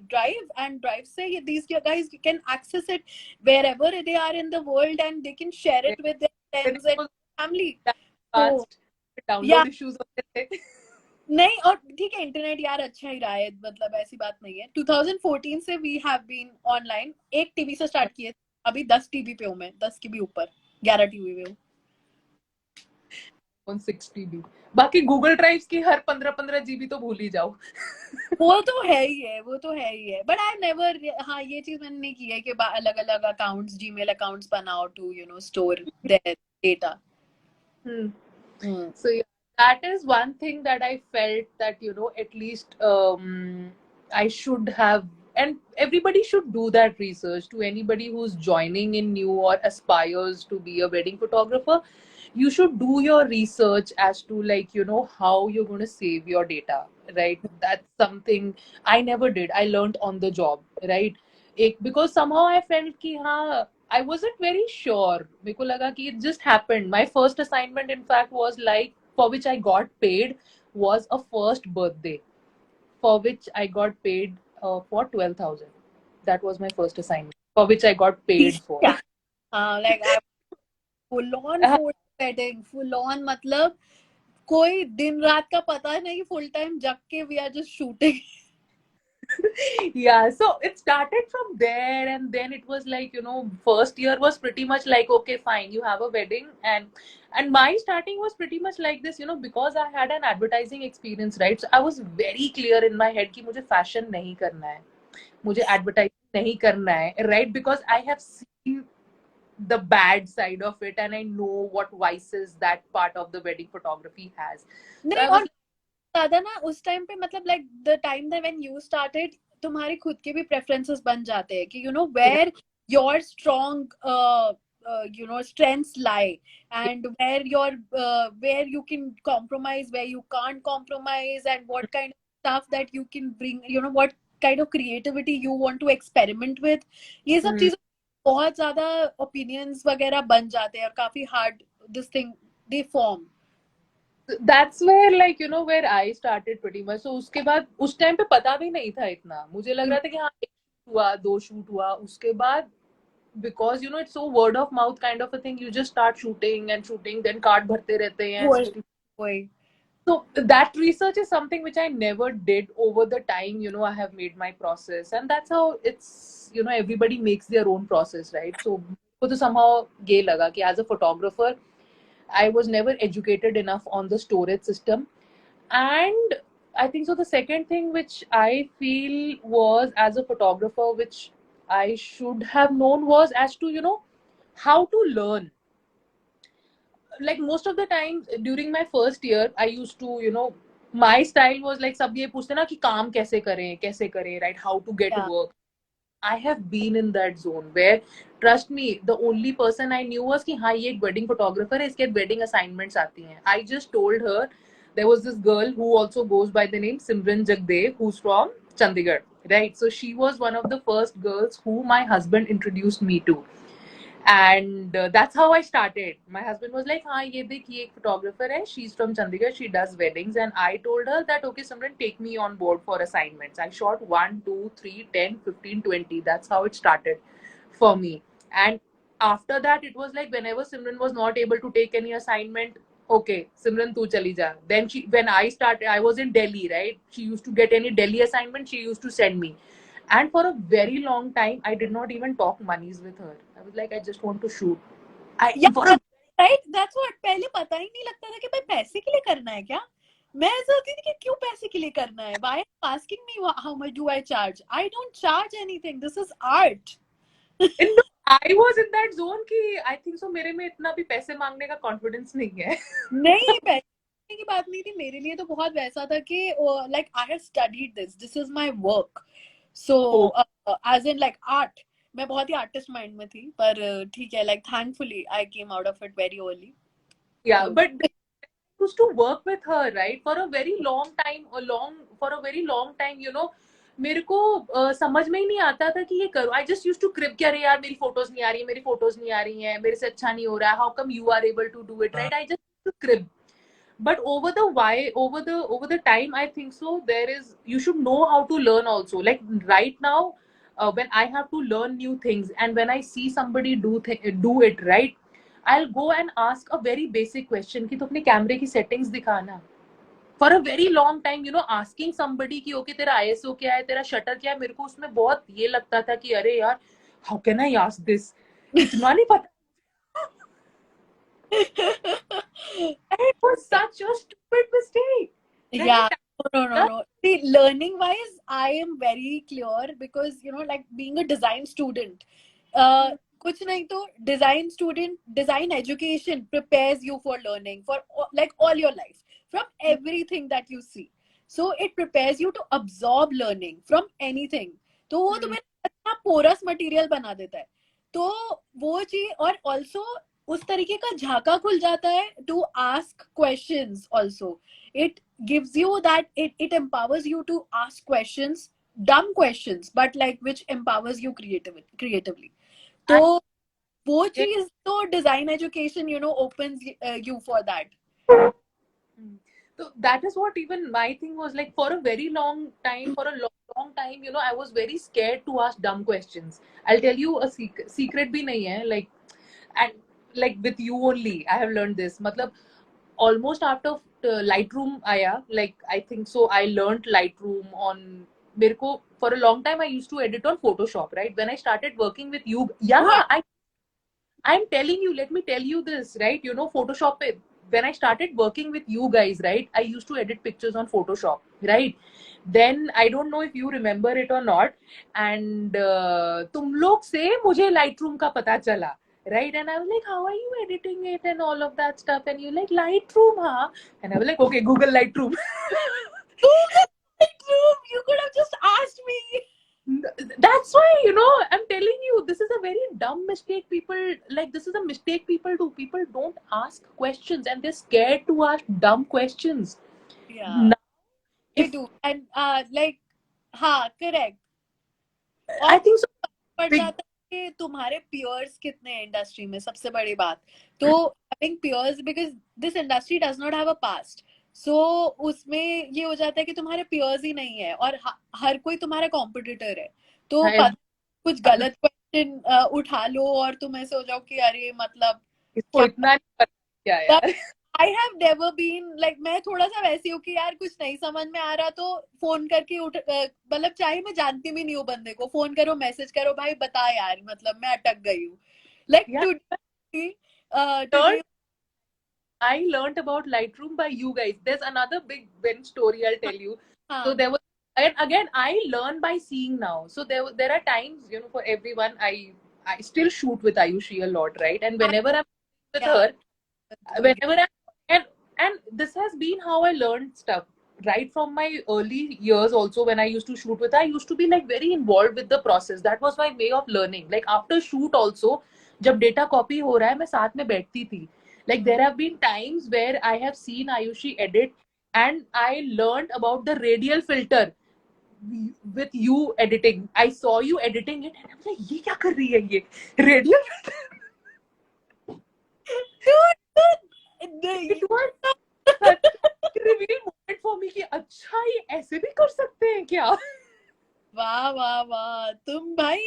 Drive, and Drive say these guys can access it wherever they are in the world, and they can share it with their Then friends it and was family. So fast. yeah, Download issues होते थे. नहीं, और ठीक है, internet यार अच्छा ही रहा है, मतलब ऐसी बात नहीं है. 2014 से we have been online. 1 TB से स्टार्ट किए, अभी 10 TB पे हूँ मैं, 10 के भी ऊपर, 11 TB पे हूँ. On 6 TB. बाकी गूगल ड्राइव्स की हर 15-15 GB तो भूल ही जाओ. वो तो है ही है, वो तो है ही है. बट आई नेवर, हाँ ये चीज मैंने नहीं की है कि अलग अलग अकाउंट्स, जीमेल अकाउंट्स बनाओ to store their data. So yeah, that is one thing that I felt that, at least I should have and everybody should do that research. To anybody who's joining in new or aspires to be a wedding photographer, you should do your research as to, like, how you're going to save your data, right? That's something I never did. I learned on the job, right? Because somehow I felt ki I wasn't very sure. मेरे को लगा कि it just happened. My first assignment, in fact, was like, for which I got paid, was a first birthday, for which I got paid for 12,000. That was my first assignment, for which I got paid for. Yeah. Like I full on wedding, full on मतलब कोई दिन रात का पता नहीं, full time जग के we are just shooting. Yeah, so it started from there, and then it was like, first year was pretty much like, okay, fine, you have a wedding. And my starting was pretty much like this, because I had an advertising experience, right? So I was very clear in my head कि मुझे fashion नहीं करना है, मुझे advertising नहीं करना है, right? Because I have seen the bad side of it, and I know what vices that part of the wedding photography has. So नहीं, I was और ज्यादा ना उस टाइम पे मतलब like the time that when you started, तुम्हारे खुद के भी preferences बन जाते हैं कि where your strong strengths lie, and where you can compromise, where you can't compromise, and what kind of stuff that you can bring, what kind of creativity you want to experiment with. ये सब चीजों बहुत ज्यादा opinions वगैरह बन जाते हैं और काफी hard this thing they form. that's where, like, where I started pretty much. So उसके बाद उस टाइम पे पता भी नहीं था इतना, मुझे लग रहा था कि हाँ, एक shoot हुआ, दो शूट हुआ, उसके बाद because it's so word of mouth kind of a thing, you just start shooting and shooting, then card भरते रहते हैं. वही So that research is something which I never did over the time, I have made my process, and that's how it's, everybody makes their own process, right? So मुझको तो somehow ये लगा कि as a photographer, I was never educated enough on the storage system. And I think so the second thing which I feel was, as a photographer, which I should have known, was as to, how to learn. Like most of the time during my first year, I used to, my style was like, सब ये पूछते ना कि काम कैसे करें, right? How to get yeah. work. I have been in that zone where, trust me, the only person I knew was कि हाँ, ये एक wedding photographer है, इसके wedding assignments आती हैं. I just told her, there was this girl who also goes by the name Simran Jagdev, who's from Chandigarh, right? So she was one of the first girls who my husband introduced me to. And that's how I started. My husband was like, हाँ, ये देख, ये एक photographer है, she's from Chandigarh, she does weddings. And I told her that, okay, Simran, take me on board for assignments. I shot 1, 2, 3, 10, 15, 20. That's how it started for me. And after that, it was like, whenever Simran was not able to take any assignment, okay, Simran, tu chali ja. Then when I started, I was in Delhi, right? She used to get any Delhi assignment, she used to send me. And for a very long time, I did not even talk monies with her. I was like, I just want to shoot. Yeah, right? That's what. पहले पता ही नहीं लगता था कि भाई पैसे के लिए करना है क्या? मैं ऐसा होती थी कि क्यों पैसे के लिए करना है? Why are you asking me how much do I charge? I don't charge anything. This is art. No, I was in that zone कि I think so मेरे में इतना भी पैसे मांगने का confidence नहीं है. नहीं, पैसे की बात नहीं थी. मेरे लिए तो बहुत वैसा था कि like I have studied this. This is my work. So as in like art. मैं बहुत ही artist mind में थी, पर ठीक है, like thankfully I came out of it very early. Yeah, but I used to work with her, right? For a very long time, मेरे को समझ में ही नहीं आता था कि ये करो. I just used to crib कि अरे यार, मेरी फोटोज नहीं आ रही हैं, मेरे से अच्छा नहीं हो रहा है. How come you are able to do it, right? I just used to crib. But over the time, I think so you should know how to learn also. Like right now, when I have to learn new things, and when I see somebody do it, right, I'll go and ask a very basic question कि तू अपने कैमरे की settings दिखाना. For a very long time, asking somebody कि okay, तेरा ISO क्या है, तेरा shutter क्या है, मेरे को उसमें बहुत ये लगता था कि अरे यार, how can I ask this? इतना नहीं पता. It was such a stupid mistake. Yeah, no. See, learning wise, I am very clear because like being a design student, कुछ नहीं तो design student, design education prepares you for learning for like all your life from everything that you see. So it prepares you to absorb learning from anything. तो वो तुम्हें अच्छा porous material बना देता है। तो वो चीज, और ऑल्सो उस तरीके का झाका खुल जाता है to ask questions also. It gives you that, it empowers you to ask questions, dumb questions but like which empowers you creatively. तो वो चीज तो design education opens you for that. So that is what even my thing was like. For a very long time, for a long time, I was very scared to ask dumb questions. I'll tell you a secret bhi nahi hai, like, and like with you only I have learned this. Matlab, almost after Lightroom आया, like I think so I learned Lightroom on, मेरे को for a long time I used to edit on Photoshop, right? When I started working with you, yeah, I'm telling you, let me tell you this, right? Photoshop, when I started working with you guys, right? I used to edit pictures on Photoshop, right? Then I don't know if you remember it or not. And तुम लोग से मुझे Lightroom का पता चला, right? And I was like, how are you editing it and all of that stuff? And you like, Lightroom, huh? And I was like, okay, Google Lightroom. Google Lightroom, you could have just asked me. That's why, I'm telling you, this is a very dumb mistake. This is a mistake people do. People don't ask questions and they're scared to ask dumb questions. Yeah, Now, they do. And like, हाँ, correct. I think so. पड़ Big, जाता है कि तुम्हारे peers कितने हैं industry में, सबसे बड़ी बात। तो having peers, because this industry does not have a past, so उसमें ये हो जाता है कि तुम्हारे peers ही नहीं है और हर कोई तुम्हारा competitor है। तो कुछ गलत क्वेश्चन उठा लो और तुम ऐसे हो जाओ कि अरे मतलब इसको इतना नहीं पता क्या यार। I have never been like, मैं थोड़ा सा वैसी हूँ कि यार कुछ नहीं समझ में आ रहा तो फोन करके मतलब चाहे मैं जानती भी नहीं हूँ बंदे को, फोन करो, मैसेज करो, भाई बता यार, मतलब मैं अटक गई हूँ। Like today I learned about Lightroom by you guys. There's another big Ben story I'll tell you. So there was, and again I learn by seeing now. So there are times, for everyone, I still shoot with Aayushi a lot, right? And whenever I'm with her, whenever and this has been how I learned stuff. Right from my early years also, when I used to shoot with her, I used to be like very involved with the process. That was my way of learning. Like after shoot also, जब data copy हो रहा है, मैं साथ में बैठती थी. Like there have been times where I have seen Aayushi edit and I learned about the radial filter with you editing. I saw you editing it and I was like, ये क्या कर रही है ये? Radial filter. It was such a reveal moment for me कि अच्छा ये ऐसे भी कर सकते हैं क्या? वाह वाह वाह, तुम भाई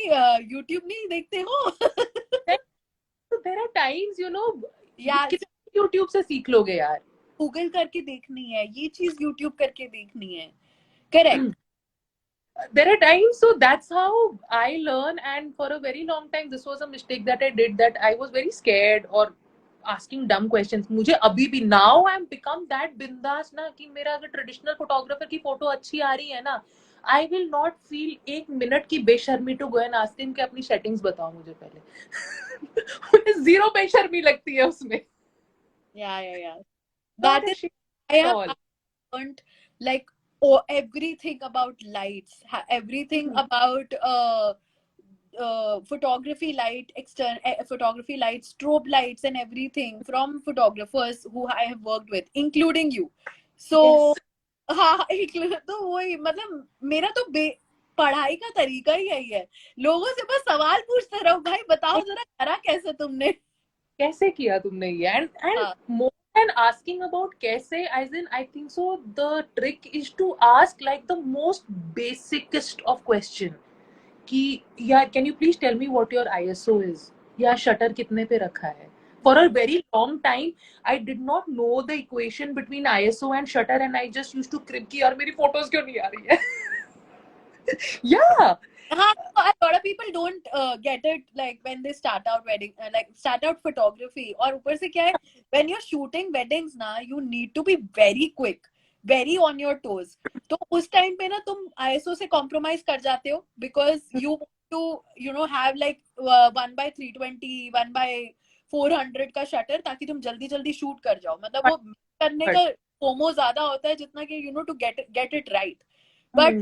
YouTube नहीं देखते हो? So there are times, यार YouTube से सीख लोगे यार. गूगल करके देखनी है ये चीज, YouTube करके देखनी है, correct. There are times, so that's how I learn, and for a very long time this was a mistake that I did, that I was very scared or asking dumb questions. मुझे अभी भी now I'm become that बिंदास ना कि मेरा अगर traditional photographer की photo अच्छी आ रही है ना, I will not feel एक मिनट की बेशर्मी to go and ask him कि अपनी सेटिंग्स बताओ मुझे पहले. मुझे जीरो बेशर्मी लगती है उसमें. Yeah. That is, I have learned like everything about lights, everything about photography light, photography lights, strobe lights, and everything from photographers who I have worked with, including you. So हाँ, तो वही मतलब मेरा तो पढ़ाई का तरीका ही यही है, लोगों से बस सवाल पूछते रहो, भाई बताओ जरा करा कैसे तुमने, कैसे किया तुमने ये. and more than asking about कैसे, as in I think so the trick is to ask like the most basicest of question कि यार can you please tell me what your ISO is, या shutter कितने पे रखा है. For a very long time I did not know the equation between ISO and shutter and I just used to crib कि यार मेरी photos क्यों नहीं आ रही है. Yeah. A lot of people don't get it like when they start out wedding, like start out photography. और ऊपर से क्या है, when you're shooting weddings ना, you need to be very quick, very on your toes. तो उस time पे ना तुम ISO से compromise कर जाते हो because you want to have like 1/320, 1/400 का शटर ताकि तुम जल्दी जल्दी शूट कर जाओ. मतलब वो करने का फोमो ज्यादा होता है जितना कि to get it right. But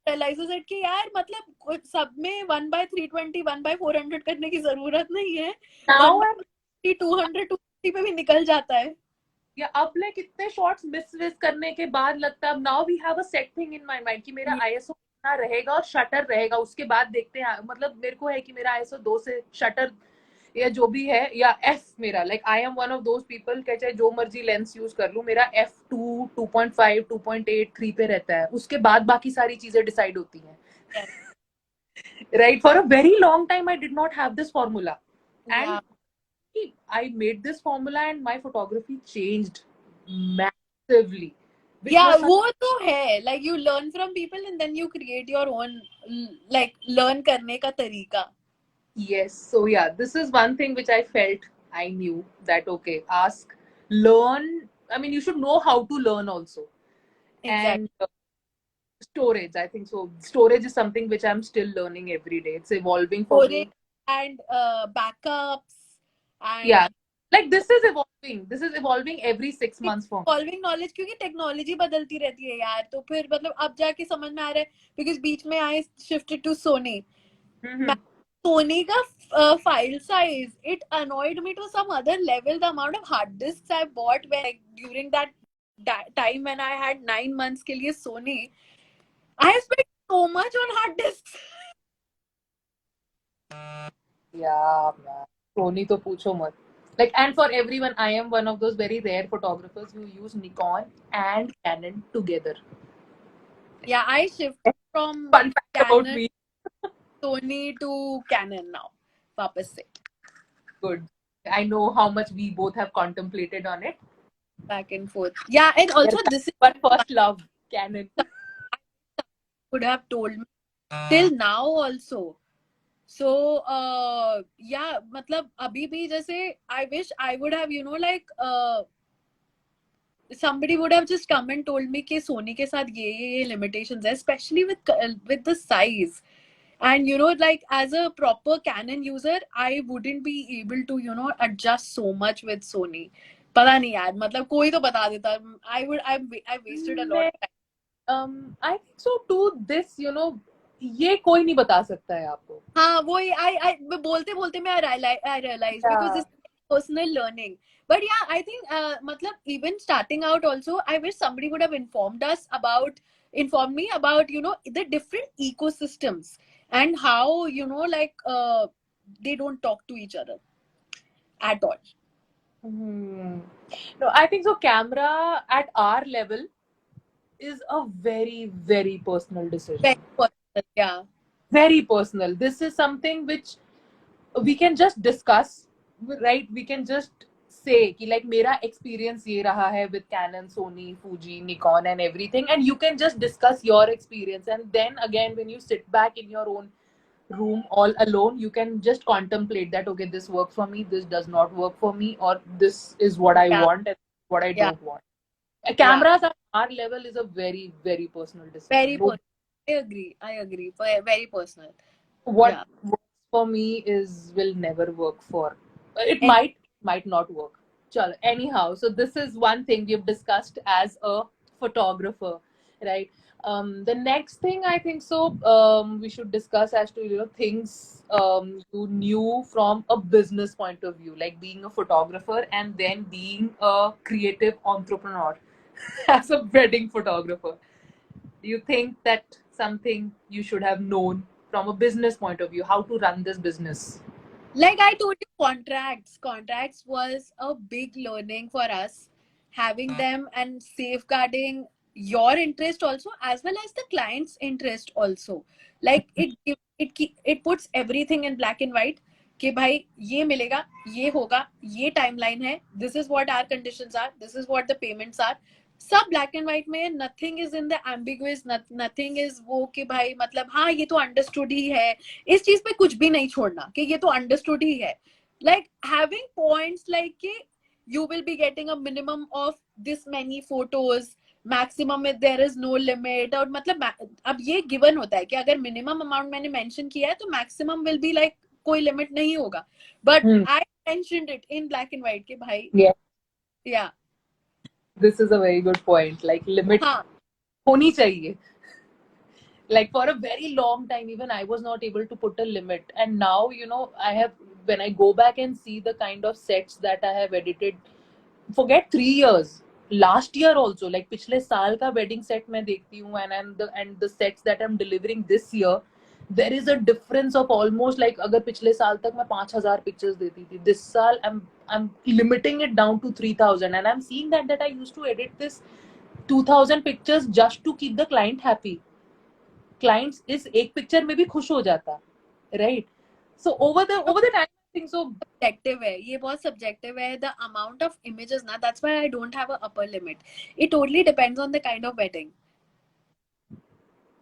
realizes it कि यार मतलब सब में 1/320 1/400 करने की जरूरत नहीं है. Now 1/200 250 पे भी निकल जाता है. या अब लाइक इतने शॉट्स मिस करने के बाद लगता है अब now we have a set thing in my mind कि मेरा आईएसओ इतना रहेगा और शटर रहेगा, उसके बाद देखते हैं. मतलब मेरे को है कि मेरा आईएसओ 2 से शटर या जो भी है, या एफ मेरा, like I am one of those people के चाहे जो मर्जी लेंस यूज कर लूं, मेरा F2 2.5 2.8 3 पे रहता है, उसके बाद बाकी सारी चीजें डिसाइड होती हैं. Right, for a very long time I did not have this formula and I made this formula and my photography changed massively. वो तो है, like you learn from people and then you create your own like learn करने का तरीका. Yes, so yeah, this is one thing which I felt I knew that okay, ask, learn. I mean, you should know how to learn also. Exactly. And storage, I think so. Storage is something which I'm still learning every day. It's evolving for me. And backups and Yeah, like this is evolving. This is evolving every 6 months for me. Evolving knowledge, क्योंकि technology बदलती रहती है यार, तो फिर मतलब अब जाके समझ में आ रहा है. बिकॉज बीच में I shifted to Sony. Sony का file size, it annoyed me to some other level. The amount of hard disks I bought when like during that time when I had 9 months के लिए Sony, I have spent so much on hard disks. Yeah, man. Sony तो पूछो मत. Like, and for everyone, I am one of those very rare photographers who use Nikon and Canon together. Yeah, I shifted from Fun fact about Canon, me. Sony to Canon now. वापस से. Good. I know how much we both have contemplated on it. Back and forth. Yeah, and also this is one first love, Canon. Would have told me till now also. So yeah, मतलब अभी भी जैसे I wish I would have, you know, like somebody would have just come and told me कि Sony के साथ ये limitations है, especially with the size. And you know, like as a proper Canon user, I wouldn't be able to, you know, adjust so much with Sony. पता नहीं यार, मतलब कोई तो बता देता. I wasted a lot of time. I think so too. This, you know, ये कोई नहीं बता सकता है आपको. हाँ, वो I बोलते बोलते मैं I realized because this is personal learning. But yeah, I think मतलब even starting out also, I wish somebody would have informed me about, you know, the different ecosystems and how, you know, like they don't talk to each other at all. No, I think so. Camera at our level is a very, very personal decision. Very personal, yeah. Very personal. This is something which we can just discuss, right? We can just say कि like मेरा experience ये रहा है with Canon, Sony, Fuji, Nikon and everything, and you can just discuss your experience, and then again when you sit back in your own room all alone, you can just contemplate that okay, this works for me, this does not work for me, or this is what I want and what I don't want. Cameras at our level is a very, very personal decision. Very personal. I agree. Very personal. What works for me will never work for. It might not work. Chalo. Anyhow, so this is one thing we've discussed as a photographer, right? The next thing I think so we should discuss as to, you know, things you knew from a business point of view, like being a photographer and then being a creative entrepreneur as a wedding photographer. Do you think that something you should have known from a business point of view, how to run this business? Like I told you, contracts was a big learning for us, having them and safeguarding your interest also as well as the client's interest also. Like it puts everything in black and white कि भाई ये मिलेगा, ये होगा, ये timeline है, this is what our conditions are, this is what the payments are. सब black and white में. Nothing is in the ambiguous, nothing is वो कि भाई मतलब हाँ ये तो अंडरस्टूड ही है. इस चीज पे कुछ भी नहीं छोड़ना कि ये तो अंडरस्टूड ही है. लाइक हैविंग पॉइंट्स लाइक कि you will be getting a minimum of this many photos, maximum में there is no limit. और मतलब अब ये गिवन होता है कि अगर मिनिमम अमाउंट मैंने मेंशन किया है तो मैक्सिमम विल बी लाइक कोई लिमिट नहीं होगा. But I mentioned it in black and white कि भाई या This is a very good point. Like limit होनी चाहिए. Like for a very long time, even I was not able to put a limit. And now, I have, when I go back and see the kind of sets that I have edited, forget 3 years, last year also, like पिछले साल का wedding set मैं देखती हूँ, and the sets that I'm delivering this year, there is a difference of almost, like अगर पिछले साल तक मैं 5,000 pictures देती थी, this साल I'm limiting it down to 3,000, and I'm seeing that I used to edit this 2,000 pictures just to keep the client happy. Clients इस एक picture में भी खुश हो जाता, right? So over the time, I think so. Subjective है, ये बहुत subjective है. The amount of images ना, that's why I don't have a upper limit. It totally depends on the kind of wedding.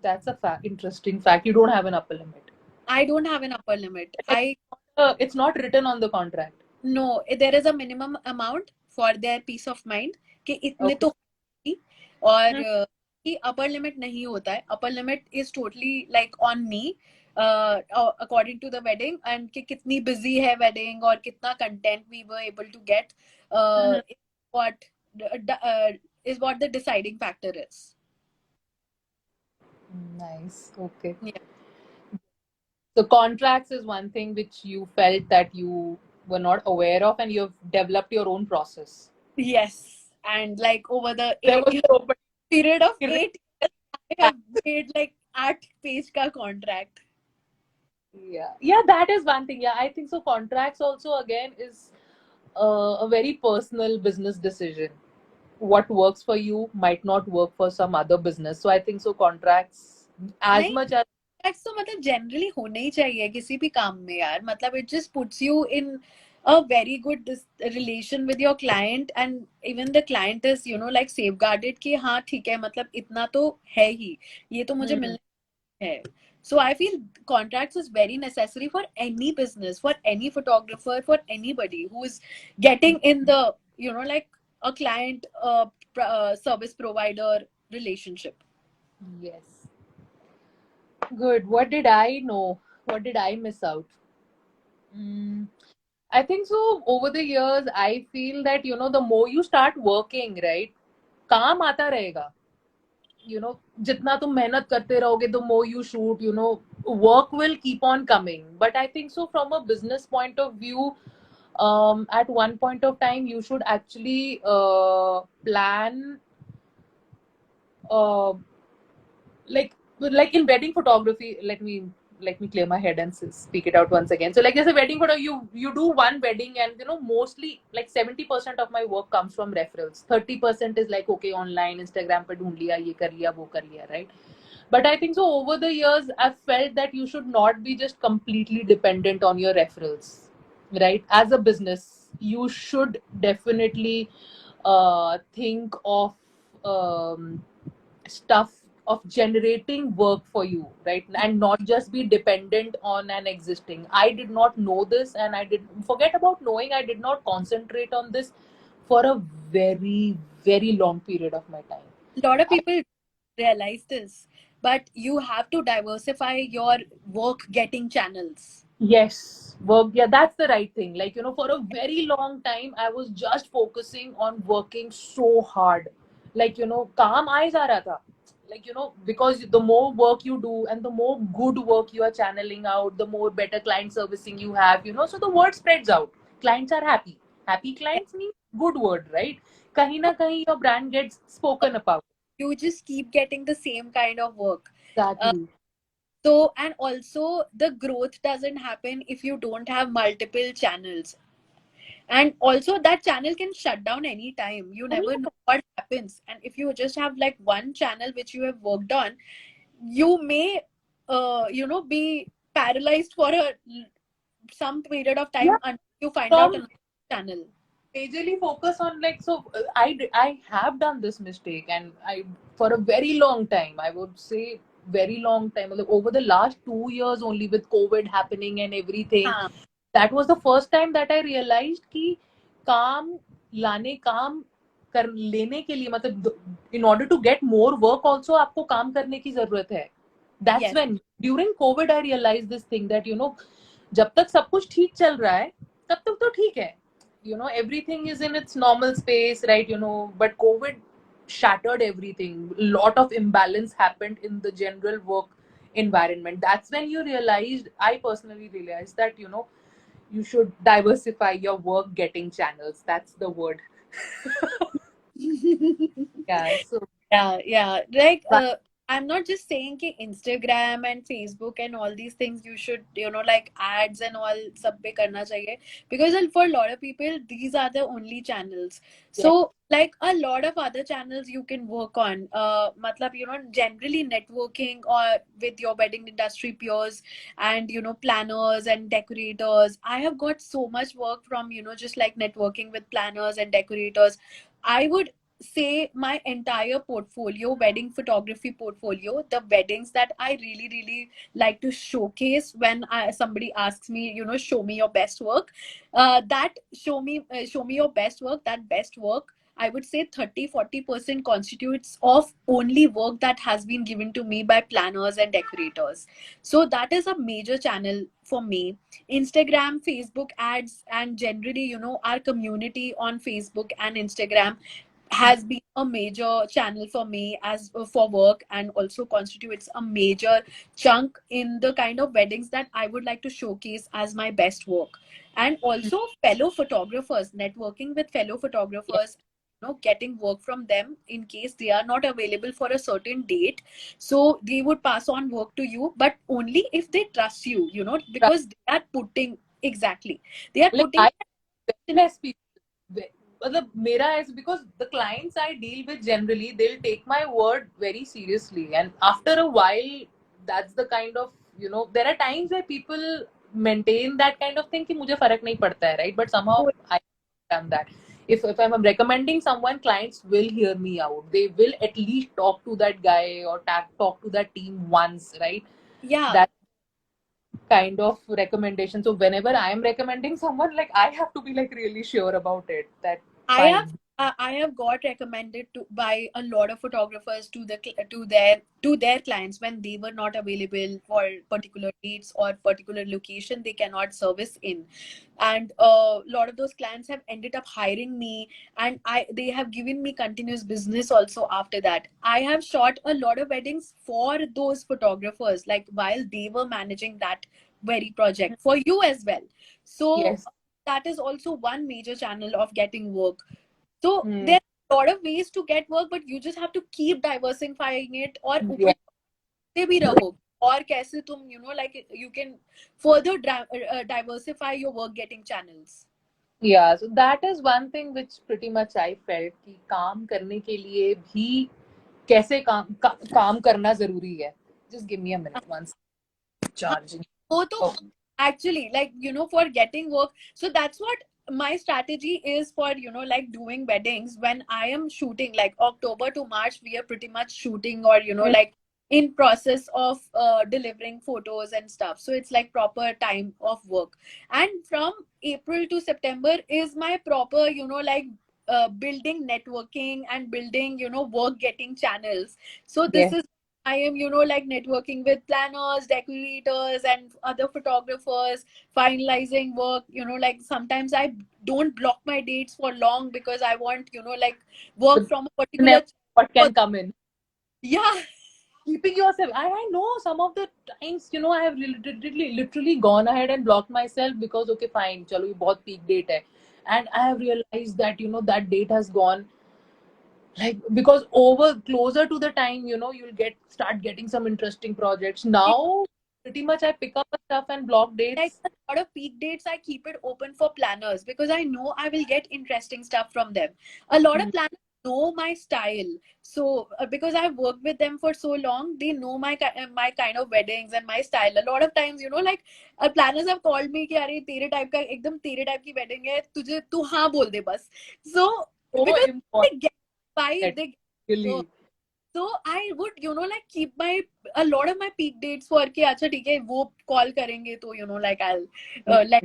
That's a interesting fact. You don't have an upper limit. I don't have an upper limit. It's not written on the contract. No, there is a minimum amount for their peace of mind कि इतने तो और कि upper limit नहीं होता है. Upper limit is totally like on me, according to the wedding, and कि कितनी busy है wedding और कितना content we were able to get, is what the deciding factor is. Nice. Okay. Yeah. So contracts is one thing which you felt that you were not aware of, and you've developed your own process. Yes, and like over the period of 8 years, I have made like 8-page ka contract. Yeah, that is one thing. Yeah, I think so. Contracts also again is a very personal business decision. What works for you might not work for some other business. So I think so. Contracts, as नहीं, much as contracts तो मतलब generally होने ही चाहिए किसी भी काम में यार. मतलब it just puts you in a very good relation with your client, and even the client is like safeguarded कि हाँ ठीक है, मतलब इतना तो है ही, ये तो मुझे मिलना है. So I feel contracts is very necessary for any business, for any photographer, for anybody who is getting in the like a client service provider relationship. Yes. Good. What did I know? What did I miss out? I think so. Over the years, I feel that, the more you start working, right, काम आता रहेगा. जितना तुम मेहनत करते रहोगे, the more you shoot, work will keep on coming. But I think so from a business point of view, at one point of time, you should actually plan, uh, like in wedding photography. Let me clear my head and speak it out once again. So like there's a wedding photo, you do one wedding, and mostly like 70% of my work comes from referrals. 30% is like, okay, online, Instagram pe dhoond liya, ye kar liya, wo kar liya, right? But I think so over the years, I've felt that you should not be just completely dependent on your referrals, right? As a business, you should definitely think of stuff of generating work for you, right? And not just be dependent on an existing. I did not know this, and I did forget about knowing. I did not concentrate on this for a very, very long period of my time. A lot of people realize this, but you have to diversify your work getting channels. Yes, work. Yeah, that's the right thing. Like, for a very long time, I was just focusing on working so hard. Like, काम आए जा रहा था. Like, because the more work you do and the more good work you are channeling out, the more better client servicing you have, so the word spreads out. Clients are happy. Happy clients mean good word, right? कहीं ना कहीं your brand gets spoken about. You just keep getting the same kind of work. Exactly. So, and also the growth doesn't happen if you don't have multiple channels. And also that channel can shut down anytime. You never know what happens. And if you just have like one channel which you have worked on, you may, be paralyzed for some period of time until you find out another channel. Majorly focus on I have done this mistake, and I for a very long time, I would say very long time, like over the last 2 years only, with COVID happening and everything, that was the first time that I realized कि काम कर लेने के लिए, मतलब in order to get more work also आपको काम करने की जरूरत है. That's when during COVID I realized this thing that जब तक सब कुछ ठीक चल रहा है तब तक तो ठीक है. Everything is in its normal space, right? But COVID shattered everything. A lot of imbalance happened in the general work environment. That's when you realized, I personally realized that, you should diversify your work getting channels. That's the word. Yeah. So, Yeah. Like, but I'm not just saying कि Instagram and Facebook and all these things you should, like ads and all सब पे करना चाहिए, because for a lot of people these are the only channels. yeah. So like a lot of other channels you can work on. मतलब generally networking or with your wedding industry peers and planners and decorators. I have got so much work from just like networking with planners and decorators. I would say my entire portfolio, wedding photography portfolio, the weddings that I really really like to showcase when somebody asks me, show me your best work, that show me your best work, that best work, I would say 30-40% constitutes of only work that has been given to me by planners and decorators. So that is a major channel for me. Instagram, Facebook ads, and generally our community on Facebook and Instagram has been a major channel for me as for work, and also constitutes a major chunk in the kind of weddings that I would like to showcase as my best work. And also fellow photographers, networking with fellow Yeah. photographers, getting work from them in case they are not available for a certain date, so they would pass on work to you, but only if they trust you, because they are putting, exactly, they are Like putting. I very less people. मतलब मेरा is because the clients I deal with generally they'll take my word very seriously, and after a while that's the kind of, there are times where people maintain that kind of thing कि मुझे फर्क नहीं पड़ता है, right? But somehow I am that. If I'm recommending someone, clients will hear me out. They will at least talk to that guy or talk to that team once, right? Yeah, That kind of recommendation. So whenever I am recommending someone, like I have to be like really sure about it. That I have fine. I have got recommended to by a lot of photographers to their clients when they were not available for particular dates or particular location they cannot service in, and a lot of those clients have ended up hiring me, and I they have given me continuous business also after that. I have shot a lot of weddings for those photographers, like while they were managing that very project for you as well. So Yes. that is also one major channel of getting work. So Hmm. there are a lot of ways to get work, but you just have to keep diversifying it, और ऊपर Yeah. से भी रहो, और कैसे तुम like you can further diversify your work getting channels. Yeah. So that is one thing which pretty much I felt कि काम करने के लिए भी कैसे काम करना जरूरी है. Just give me a minute. Once charging. वो तो Oh, actually, like for getting work, so that's what my strategy is for like doing weddings. When I am shooting, like October to March, we are pretty much shooting, or hmm, like in process of delivering photos and stuff, so it's like proper time of work. And from April to September is my proper like building networking and building work getting channels. So this yes. is I am, like networking with planners, decorators, and other photographers, finalizing work. Like sometimes I don't block my dates for long because I want, like work But from a you never particular. know what can come in. Yeah, Keeping yourself. I know some of the times, I have literally gone ahead and blocked myself because okay, fine, chalo, ये बहुत peak date है. And I have realized that, that date has gone, like because over closer to the time, you'll start getting some interesting projects. Now pretty much I pick up stuff and block like dates. a lot of peak dates, I keep it open for planners because I know I will get interesting stuff from them. A lot of Hmm. planners know my style, so because I've worked with them for so long, they know my kind of weddings and my style. A lot of times, like planners have called me कि अरे तेरे type का एकदम तेरे type की wedding है, तुझे तू हाँ बोल दे बस. So So because important they get by that they. really. So I would like keep my a lot of my peak dates for कि अच्छा ठीक है वो call करेंगे तो like I'll let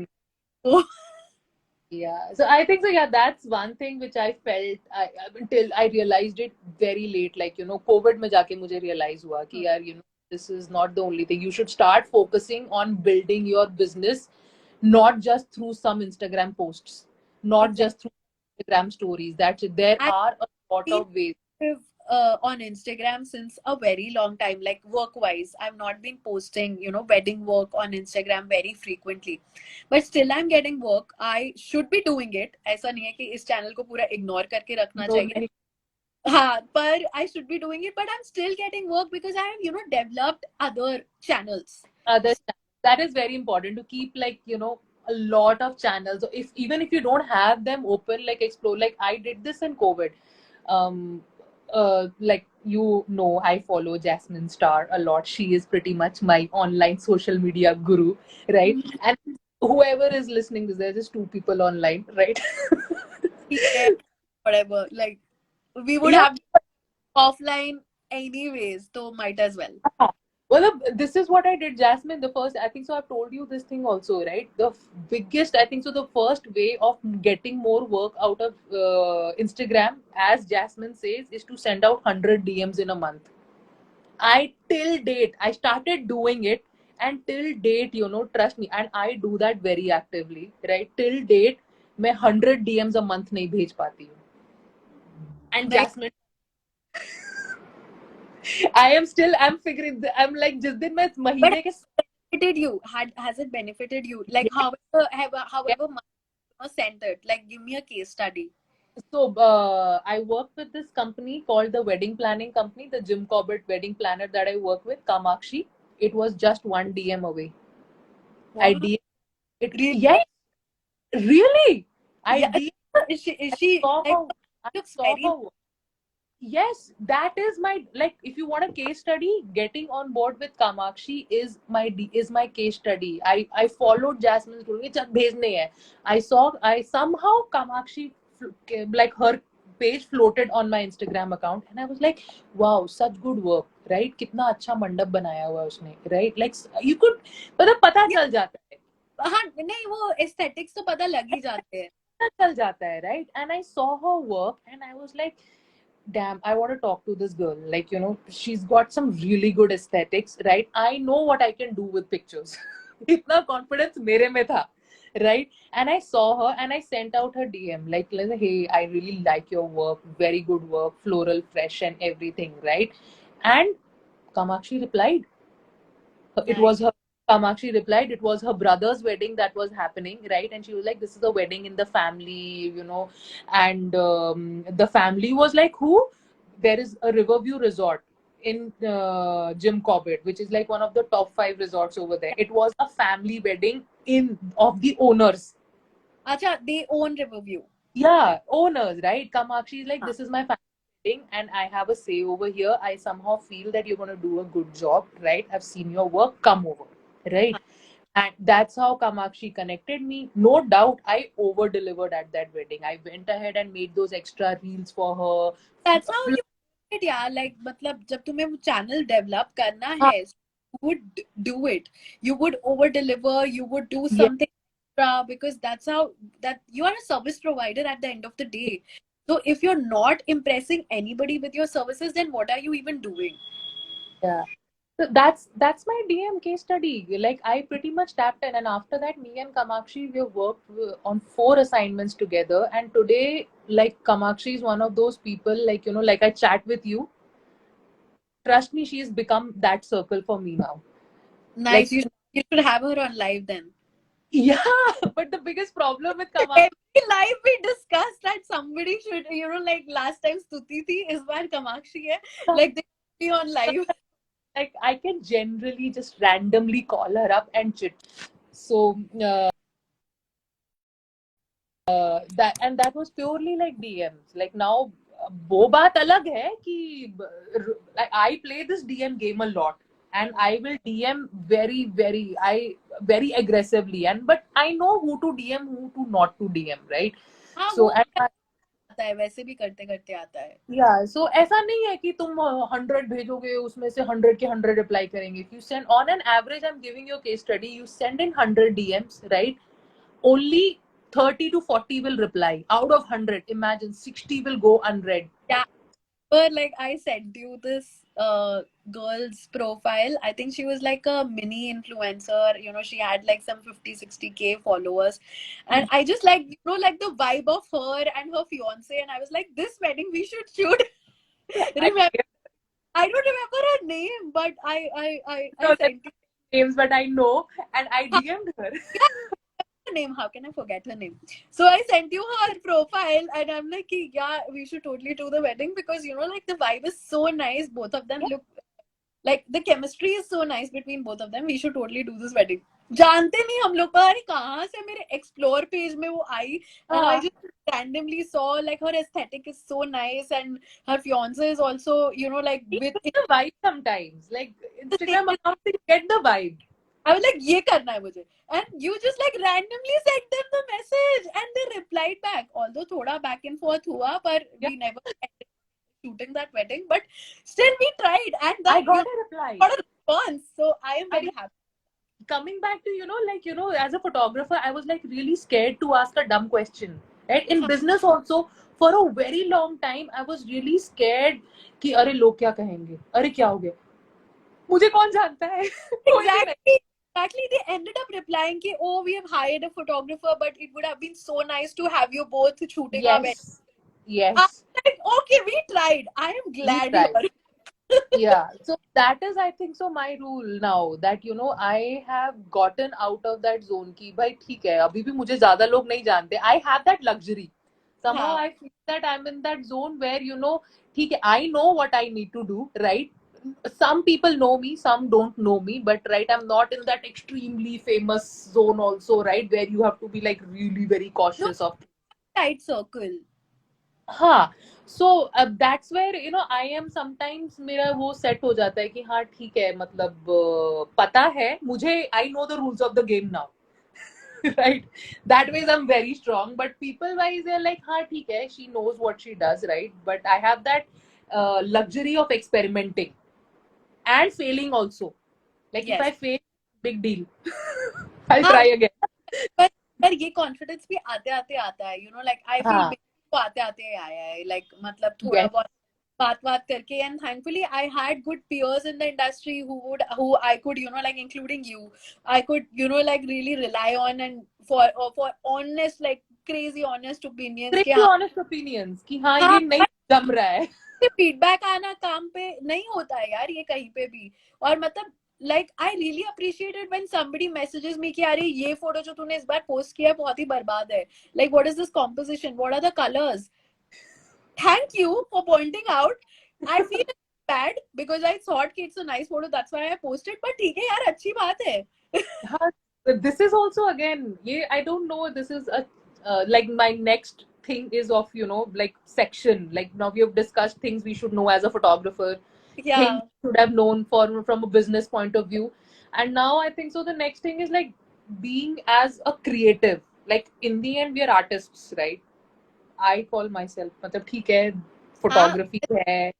go. Yeah, so I think so. Yeah, that's one thing which I felt until I realized it very late. Like COVID में जाके मुझे realize हुआ कि यार this is not the only thing. You should start focusing on building your business, not just through some Instagram posts, not Exactly. just through Instagram stories. That's it. There I are a lot feel of ways. if on Instagram since a very long time, like work wise. I've not been posting, wedding work on Instagram very frequently. But still I'm getting work. I should be doing it. ऐसा नहीं है कि इस channel को पूरा ignore करके रखना No, चाहिए. हाँ, पर I should be doing it, but I'm still getting work because I have, developed other channels. other that is very important to keep, like, a lot of channels. So if even if you don't have them open, like explore, like I did this in COVID. Like, I follow Jasmine Star a lot. She is pretty much my online social media guru, right? And whoever is listening to this, there's just two people online, right? Yeah, whatever. Like we would Yeah. have offline anyways, so might as well. Well, this is what I did, Jasmine. The first, I think so, I've told you this thing also, right? The biggest, I think so, the first way of getting more work out of Instagram, as Jasmine says, is to send out 100 DMs in a month. Till date, I started doing it, and till date, trust me, and I do that very actively, right? Till date, मैं 100 DMs a month नहीं भेज पाती हूँ. And Like, Jasmine, I'm figuring, I'm like, जिस दिन मैं but महीने के benefited you? Has it benefited you? Like however much sent it. Like give me a case study. So I work with this company called the wedding planning company, the Jim Corbett wedding planner that I work with, Kamakshi. It was just one DM away. I Wow. DM it. Really? Yes, really. I Yeah. DM. Is she Saw like her. I looks saw very her. Yes, that is my, like, if you want a case study, getting on board with Kamakshi is my case study. I followed Jasmine's rule. "चल भेजने हैं." I somehow Kamakshi, like, her page floated on my Instagram account, and I was like, wow, such good work, right? कितना अच्छा मंडप बनाया हुआ है उसने, right? Like, you could, मतलब पता yeah. चल जाता है. हाँ नहीं वो aesthetics तो पता लग ही जाते हैं. पता चल जाता है, right? And I saw her work, and I was like, damn, I want to talk to this girl. Like, she's got some really good aesthetics, right? I know what I can do with pictures. Itna confidence mere mein tha, right? And I saw her and I sent out her DM, like, hey, I really like your work, very good work, floral, fresh, and everything, right? And Kamakshi replied. It Nice. was her. Kamakshi replied, it was her brother's wedding that was happening, right? And she was like, this is a wedding in the family, and the family was like, who? There is a Riverview resort in Jim Corbett, which is like one of the top 5 resorts over there. It was a family wedding of the owners. Acha, they own Riverview. Yeah, owners, right? Kamakshi is like, this is my family wedding and I have a say over here. I somehow feel that you're going to do a good job, right? I've seen your work, come over, right? And that's how Kamakshi connected me. No doubt, I over delivered at that wedding. I went ahead and made those extra reels for her. That's how you do it, yeah. Like, मतलब जब तुम्हें वो channel develop करना है, you would do it. You would over deliver. You would do Yeah. something extra because that's how that you are a service provider at the end of the day. So if you're not impressing anybody with your services, then what are you even doing? Yeah. So that's my DM case study. Like, I pretty much tapped in, and after that, me and Kamakshi, we have worked on 4 assignments together. And today, like, Kamakshi is one of those people, like, like I chat with you. Trust me, she's become that circle for me now. Nice. Like, You should have her on live then. yeah, but the biggest problem with Kamakshi, Every live we discussed that somebody should, like last time Stuti thi, is baar Kamakshi hai. Like they should be on live. like, I can generally just randomly call her up and chit. So that was purely like DMs. Like, now, वो बात अलग है कि like, I play this DM game a lot, and I will DM very aggressively, but I know who to DM, who to not to DM, right? हाँ So वो and आता है वैसे भी करते करते आता है. yeah, so ऐसा नहीं है कि तुम 100 भेजोगे उसमें से 100 के 100 रिप्लाई करेंगे. If you send, on an average, I'm giving you a case study, you send in 100 DMs, right? Only 30 to 40 will reply. Out of 100, imagine 60 will go unread. Yeah, but like I sent you this girl's profile. I think she was like a mini influencer. She had like some 50-60K followers, and I just like like the vibe of her and her fiance, and I was like, this wedding we should shoot. Remember, I don't remember her name, but I know the sent you. names, but I know, and I Huh, DM'd her. yeah, her name. How can I forget her name? So I sent you her profile, and I'm like, yeah, we should totally do the wedding because like the vibe is so nice. Both of them Yeah, look like the chemistry is so nice between both of them. We should totally do this wedding. जानते नहीं हम लोग, पता नहीं कहाँ से मेरे explore page में वो आई, and I हाँ. just randomly saw like her aesthetic is so nice, and her fiance is also like You with get the vibe sometimes. Like the same. Instagram account, you get the vibe. I was like ये करना है मुझे, and you just like randomly sent them the message, and they replied back. Although थोड़ा back and forth हुआ, but Yeah, we never ended shooting that wedding, but still we tried, and I that got a reply. got a response. So I am I very got, happy. coming back to as a photographer, I was like really scared to ask a dumb question. Right? In business also, for a very long time, I was really scared कि अरे लोग क्या कहेंगे, अरे क्या हो गया, मुझे कौन जानता है. कोई भी नहीं. Exactly. Exactly. They ended up replying, ki, oh, we have hired a photographer, but it would have been so nice to have you both shooting our wedding. Yes, I'm yes, like, okay, we tried. I am we glad you tried. are. Yeah, so that is, I think so, my rule now, that I have gotten out of that zone की भाई ठीक है, अभी भी मुझे ज्यादा लोग नहीं जानते. I have that luxury. Somehow हाँ. I feel that I'm in that zone where ठीक है, I know what I need to do, right? Some people know me, some don't know me, but right, I'm not in that extremely famous zone also, right, where you have to be like really very No, cautious of. tight circle. हाँ, so that's where I am sometimes, मेरा वो set हो जाता है कि हाँ ठीक है, मतलब पता है मुझे, I know the rules of the game now. Right, that ways I'm very strong, but people wise they're like हाँ ठीक है, she knows what she does, right, but I have that luxury of experimenting and failing also. Like if I Yes. fail, big deal. I'll हाँ, try again. पर पर ये confidence भी आते आते आता है, लाइक आई फील हाँ, को आते आते आया है, लाइक मतलब थोड़ा yes, बहुत बात करके, and thankfully I had good peers in the industry who I could like including you, I could like really rely on, and for honest, like crazy honest opinions कि crazy हाँ. honest opinions कि हाँ हाँ, ये नहीं जम रहा है. फीडबैक आना काम पे नहीं होता है यार, ये कहीं पे भी. और मतलब like I really appreciated when somebody messages me कि अरे ये फोटो जो तूने इस बार पोस्ट किया है बहुत ही बर्बाद है, like what is this composition, what are the colours. Thank you for pointing out. I feel bad because I thought कि it's a nice photo, that's why I posted, but ठीक है यार, अच्छी बात है. हाँ, this is also again, ये I don't know, this is a like my next thing is of like section, like now we have discussed things we should know as a photographer, things या we should have known from a business point of view, and now I think so the next thing is like being as a creative, like in the end we are artists, right? I call myself, मतलब ठीक है हाँ, photography है,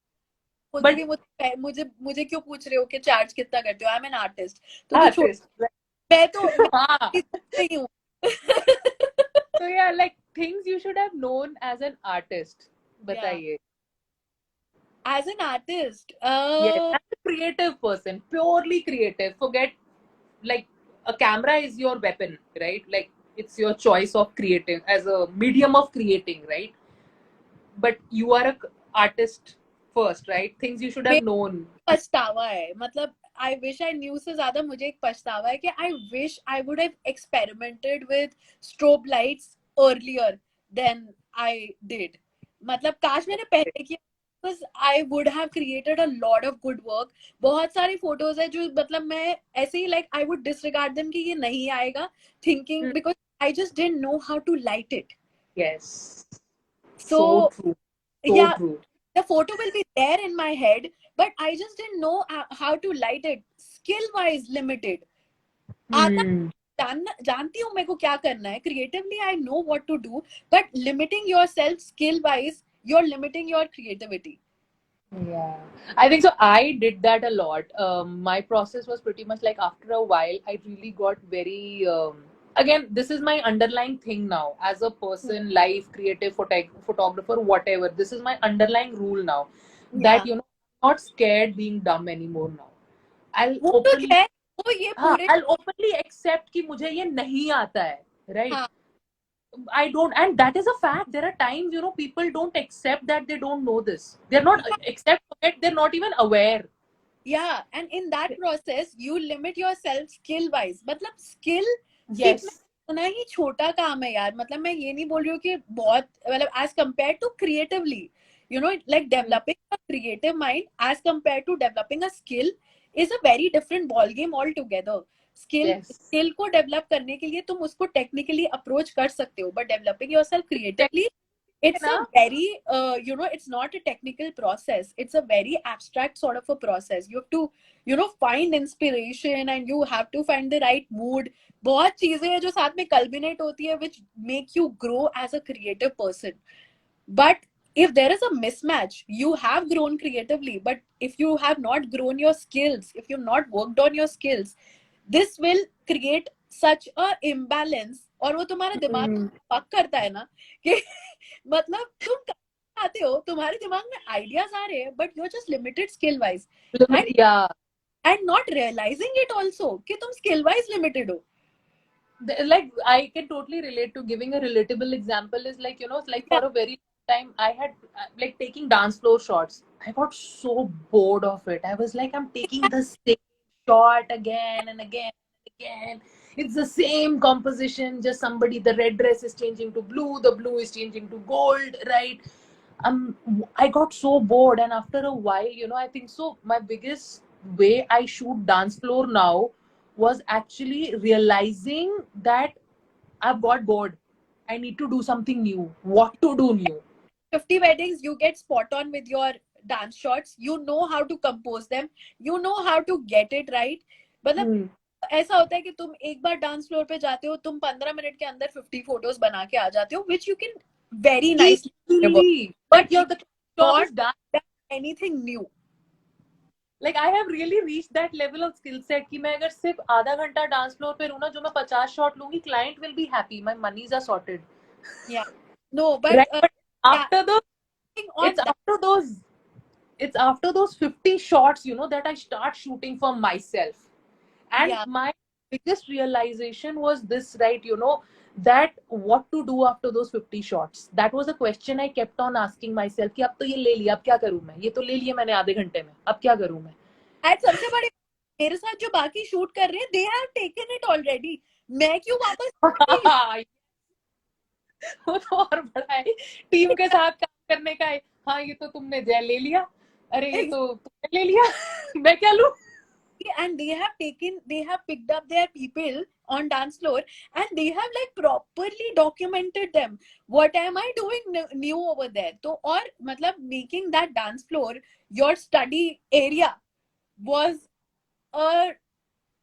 खुद but भी मुझे मुझे मुझे क्यों पूछ रहे हो कि चार्ज कितना करते हो, आई एम एन आर्टिस्ट. तो छोड़, artist, right? मैं हाँ. नहीं हूँ. So yeah, like things you should have known as an artist. या बताइए. as an artist, Yes, as a creative person, purely creative. Forget, like, a camera is your weapon, right? Like it's your choice of creative as a medium of creating, right? But you are a artist first, right? Things you should have known. पछतावा है, मतलब आई wish I knew से ज्यादा मुझे एक पछतावा है कि I wish I would have experimented with strobe lights earlier than I did. मतलब काश मैंने पहले किया, because I would have created a lot of good work. बहुत सारी फोटोज है जो मतलब मैं ऐसे ही like I would disregard them कि ये नहीं आएगा, thinking Hmm. Because I just didn't know how to light it. Yes, so so true, so या true. the photo will be there in my head, but I just didn't know how to light it. Skill wise limited. आता Hmm. जानती हूँ मेरे को क्या करना है, creatively I know what to do, but limiting yourself skill wise, you're limiting your creativity. Yeah, I think so. I did that a lot. My process was pretty much like after a while, I really got very. Again, this is my underlying thing now as a person, life, creative, photographer, whatever. This is my underlying rule now Yeah, that I'm not scared being dumb anymore now. I'll वो तो openly, है, वो ये हाँ, पूरे. I'll openly accept कि मुझे ये नहीं आता है, right? हाँ, I don't, and that is a fact. There are times, people don't accept that they don't know this. They're not accept it. They're not even aware. Yeah, and in that process you limit yourself skill wise. मतलब skill सीखना Yes. उतना ही छोटा काम है यार. मतलब मैं ये नहीं बोल रही हूँ कि बहुत, मतलब as compared to creatively, like developing a creative mind as compared to developing a skill is a very different ball game altogether. Yes. Skill को डेवलप करने के लिए तुम उसको टेक्निकली अप्रोच कर सकते हो, but developing yourself creatively, it's a very it's not a technical process, it's a very abstract sort of a process. You have to find inspiration and you have to find the right mood. बहुत चीजें हैं जो साथ में culminate होती है which make you grow as a creative person. But if there is a mismatch, you have grown creatively, but if you have not grown your skills, if you've not worked on your skills, this will create such a imbalance. और वो तुम्हारा दिमाग पक करता है ना कि मतलब तुम आते हो, तुम्हारे दिमाग में आइडियाज आ रहे हैं, but you are just limited skill wise Yeah. And not realising it also कि तुम स्किल वाइज लिमिटेड हो. Like I can totally relate to. Giving a relatable example is like, like for a very time I had like taking dance floor shots. I got so bored of it. I was like, I'm taking the same shot again and again and again. It's the same composition, just somebody, the red dress is changing to blue, the blue is changing to gold, right? I got so bored, and after a while, I think so. My biggest way I shoot dance floor now was actually realizing that I've got bored. I need to do something new. What to do new? 50 weddings, you get spot on with your dance shots, you know how to compose them, you know how to get it right. मतलब ऐसा होता है कि तुम एक बार dance floor पे जाते हो, तुम 15 मिनट के अंदर 50 फोटोज बना के आ जाते हो, which you can very nicely, Easily. But Like, you the job is not done. Anything new. Like I have really reached that level of skill set कि मैं अगर सिर्फ आधा घंटा डांस फ्लोर पे रहूँ ना, जो मैं 50 शॉट लूंगी, client will be happy. My monies are sorted. Yeah. No, but Right? But yeah, after those, on it's that. after those, it's after those 50 shots, that I start shooting for myself. And Yeah. my biggest realization was this, right? That what to do after those 50 shots. That was a question I kept on asking myself कि अब तो ये ले लिया, अब क्या करूं मैं? ये तो ले लिया मैंने आधे घंटे में, अब क्या करूं मैं? And सबसे बड़ी, मेरे साथ जो बाकी शूट कर रहे हैं, they have taken it already. मैं क्यों वापस वो तो और बड़ा है, टीम के साथ काम करने का है. हाँ, ये तो तुमने जय ले लिया, अरे ये तो तुमने ले लिया, मैं क्या लूं? and they have picked up their people on dance floor and they have like properly documented them. What am I doing new over there? So, or matlab making that dance floor your study area was a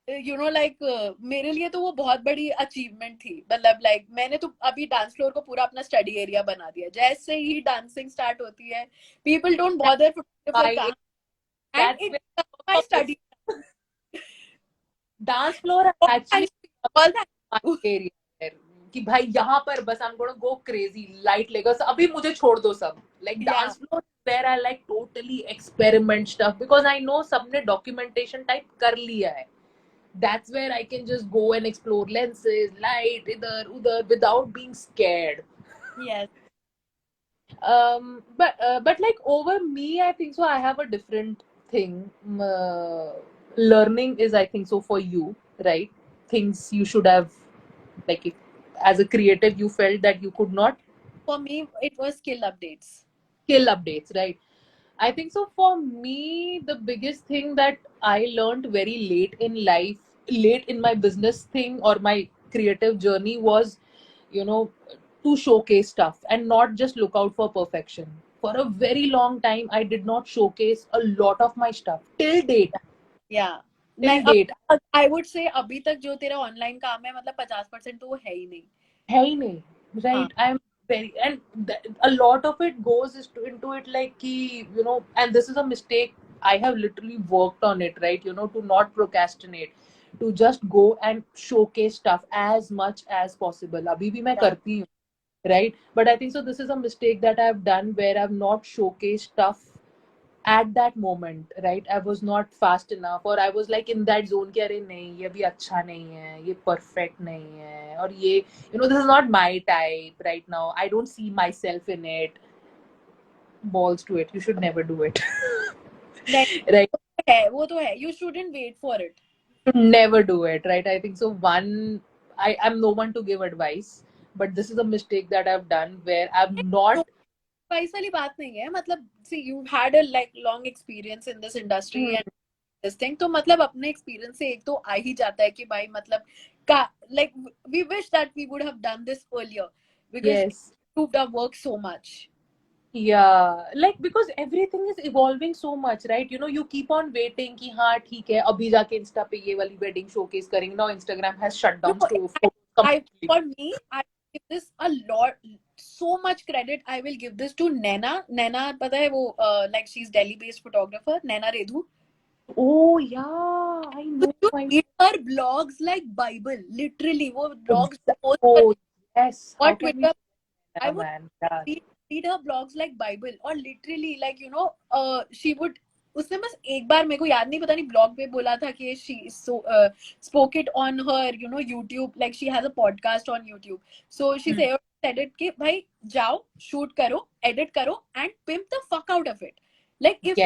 like मेरे लिए तो वो बहुत बड़ी achievement थी. मतलब like मैंने तो अभी डांस फ्लोर को पूरा अपना स्टडी एरिया बना दिया. जैसे ही डांसिंग स्टार्ट होती है, पीपल डोंट बॉदर फॉर काम and That's it my study. Dance floor actually all that. Area कि भाई यहाँ पर बस I am gonna go crazy, light लेगा अभी मुझे छोड़ दो सब. Like Yeah. Dance floor where I like totally experiment stuff because I know सबने डॉक्यूमेंटेशन टाइप कर लिया है. That's where I can just go and explore lenses, light, idhar udhar without being scared. Yes. But like over me, I think so I have a different thing. Learning is, I think so, for you, right? Things you should have, like if, as a creative you felt that you could not. For me, it was skill updates. Skill updates, right? I think so for me the biggest thing that I learned very late in life, late in my business thing or my creative journey was, you know to showcase stuff and not just look out for perfection. For a very long time I did not showcase a lot of my stuff till date. Yeah. Till नहीं, date I would say अभी तक जो तेरा online काम है, मतलब 50% तो वो है ही नहीं. है ही नहीं, हाँ. right? I'm very, and a lot of it goes into it like ki, and this is a mistake I have literally worked on it, right? To not procrastinate, to just go and showcase stuff as much as possible. Abhi bhi main Yeah. karti hu, right? But I think so this is a mistake that I've done where I've not showcased stuff at that moment, right, I was not fast enough, or I was like in that zone कि अरे नहीं ये भी अच्छा नहीं है, ये perfect नहीं है, और ये this is not my type right now, I don't see myself in it. Balls to it, you should never do it. नहीं, right, वो तो है, you shouldn't wait for it. should never do it, right? I think so. I'm no one to give advice, but this is a mistake that I've done where I'm not. advice वाली बात नहीं है, मतलब see you had a like long experience in this industry and this thing, तो मतलब अपने experience से एक तो आ ही जाता है कि भाई मतलब का like we wish that we would have done this earlier because Yes. it improved our work so much. Yeah, like because everything is evolving so much, right? You keep on waiting कि हाँ ठीक है अभी जाके Insta पे ये वाली wedding showcase करेंगे. Now Instagram has shut down No, photos completely. for me, I give this a lot, so much credit. I will give this to Naina. Naina, पता है वो like she's Delhi-based photographer, Naina Redhu. Oh yeah, I know. You read her blogs like Bible, literally. वो blogs post Oh yes, और how can we? Twitter. I would Man, yeah. read her blogs like Bible और literally like she would, उसने बस एक बार मेरे को याद नहीं, पता नहीं ब्लॉग पे बोला था कि she spoke it on her YouTube, like she has a podcast on YouTube, so she said it कि भाई जाओ shoot करो, edit करो and pimp the fuck out of it. Like if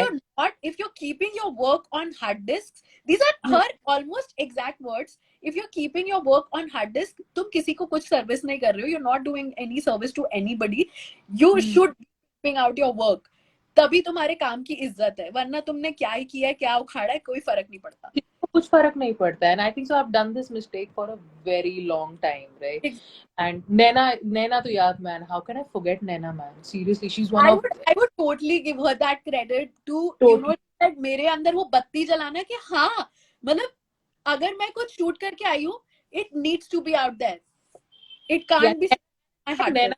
you're keeping your work on hard disks, these are her almost exact words. If you're keeping your work on hard disk, तुम किसी को कुछ service नहीं कर रहे हो, you're not doing any service to anybody. You should be keeping out your work. तभी तुम्हारे काम की इज्जत है, वरना तुमने क्या ही किया है, क्या उखाड़ा है, कोई फर्क नहीं पड़ता. कुछ फर्क नहीं पड़ता. And I think so I've done this mistake for a very long time, right? And Naina to yaad, man, how can I forget Naina, man? Seriously, she's one of. I would totally give her that credit to that मेरे अंदर वो बत्ती जलाना कि हाँ मतलब अगर मैं कुछ शूट करके आई हूँ, it needs to be out there. It can't be my heart.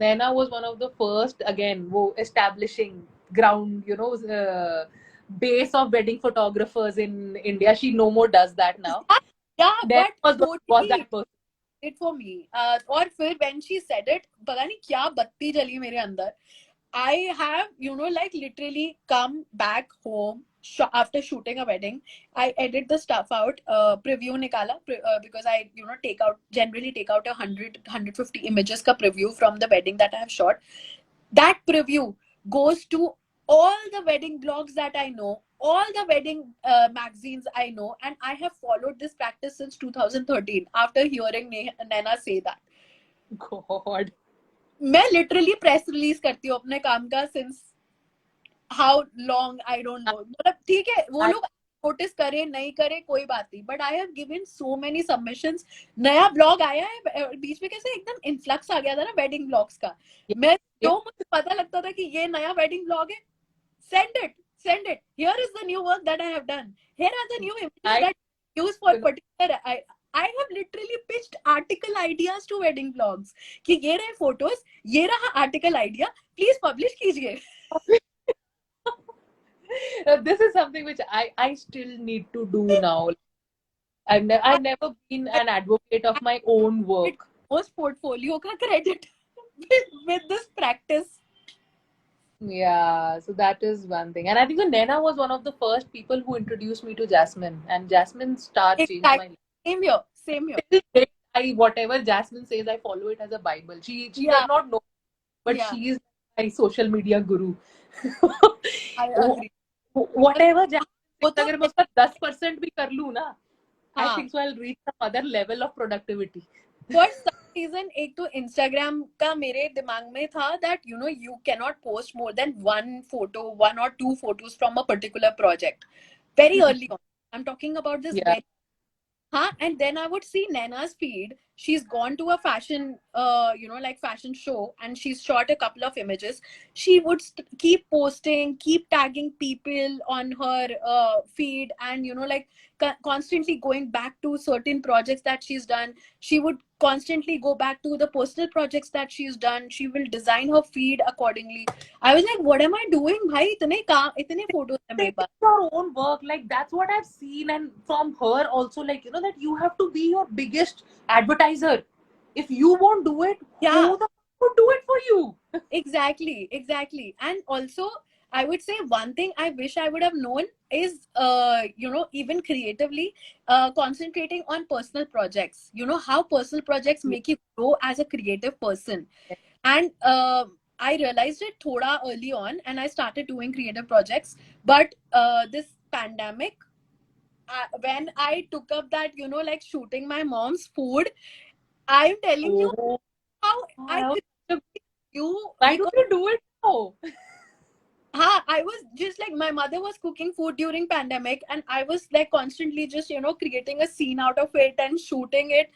Naina was one of the first, again, wo establishing ground, base of wedding photographers in India. She no more does that now. Yeah, that but was that person. It for me. और फिर when she said it, पता नहीं क्या बत्ती जली मेरे अंदर. I have, like literally come back home after shooting a wedding. I edit the stuff out, preview nikala, because I, generally take out 150 images ka preview from the wedding that I have shot. That preview goes to all the wedding blogs that I know, all the wedding magazines I know, and I have followed this practice since 2013 after hearing Naina say that. God. मैं literally press release करती हूँ अपने काम का since how long I don't know. मतलब ठीक है वो लोग नोटिस करे नहीं करे कोई बात नहीं, but I have given so many submissions. नया ब्लॉग आया है बीच में, कैसे एकदम इन्फ्लक्स आ गया था ना वेडिंग ब्लॉग्स का. मैं मुझे पता लगता था कि ये नया वेडिंग ब्लॉग है, send it, here is the new work that I have done, here are the new images that I use for particular. I have literally pitched article ideas to wedding blogs कि ये रहे photos, ये रहा article idea, please publish कीजिए. This is something which I still need to do now. I've never been an advocate of my own work. Most portfolio का credit with this practice. Yeah, so that is one thing. And I think Naina was one of the first people who introduced me to Jasmine. And Jasmine's star changed my life. Same here. Till date, whatever Jasmine says, I follow it as a Bible. She does not know, but she is my social media guru. I agree. Whatever Jasmine says, अगर मैं उसका 10% भी कर लूँ ना, I think so I'll reach some other level of productivity. For some reason, एक तो Instagram का मेरे दिमाग में था that you cannot post more than one or two photos from a particular project. Very early on. I'm talking about this very. And then I would see Naina's feed. She's gone to a fashion, like fashion show, and she's shot a couple of images. She would keep posting, keep tagging people on her feed, and like constantly going back to certain projects that she's done. She would constantly go back to the personal projects that she's done. She will design her feed accordingly. I was like, what am I doing, bhai? Itne photos hai mere paas. Your own work, like that's what I've seen, and from her also, like that you have to be your biggest advertiser. If you won't do it, who the fuck would do it for you? Exactly. And also, I would say one thing I wish I would have known is, even creatively, concentrating on personal projects. You know how personal projects make you grow as a creative person. And I realized it thoda early on, and I started doing creative projects. But this pandemic, when I took up that, like shooting my mom's food, I'm telling you Oh, how I wow. could you, Why don't because you do it now? I was just like, my mother was cooking food during pandemic, and I was like constantly just creating a scene out of it and shooting it.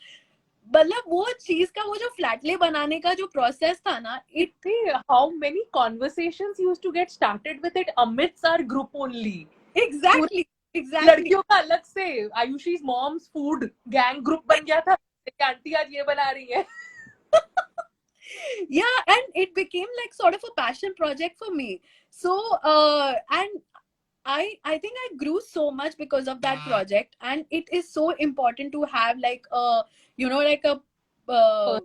मतलब वो चीज का वो जो फ्लैटले बनाने का जो process था ना, it See how many conversations used to get started with it amidst our group only. exactly exactly लड़कियों का अलग से आयुषी's mom's food gang group बन गया था कि आंटी आज ये बना रही है. yeah, and it became like sort of a passion project for me. So and I think I grew so much because of that project, and it is so important to have like a like a uh,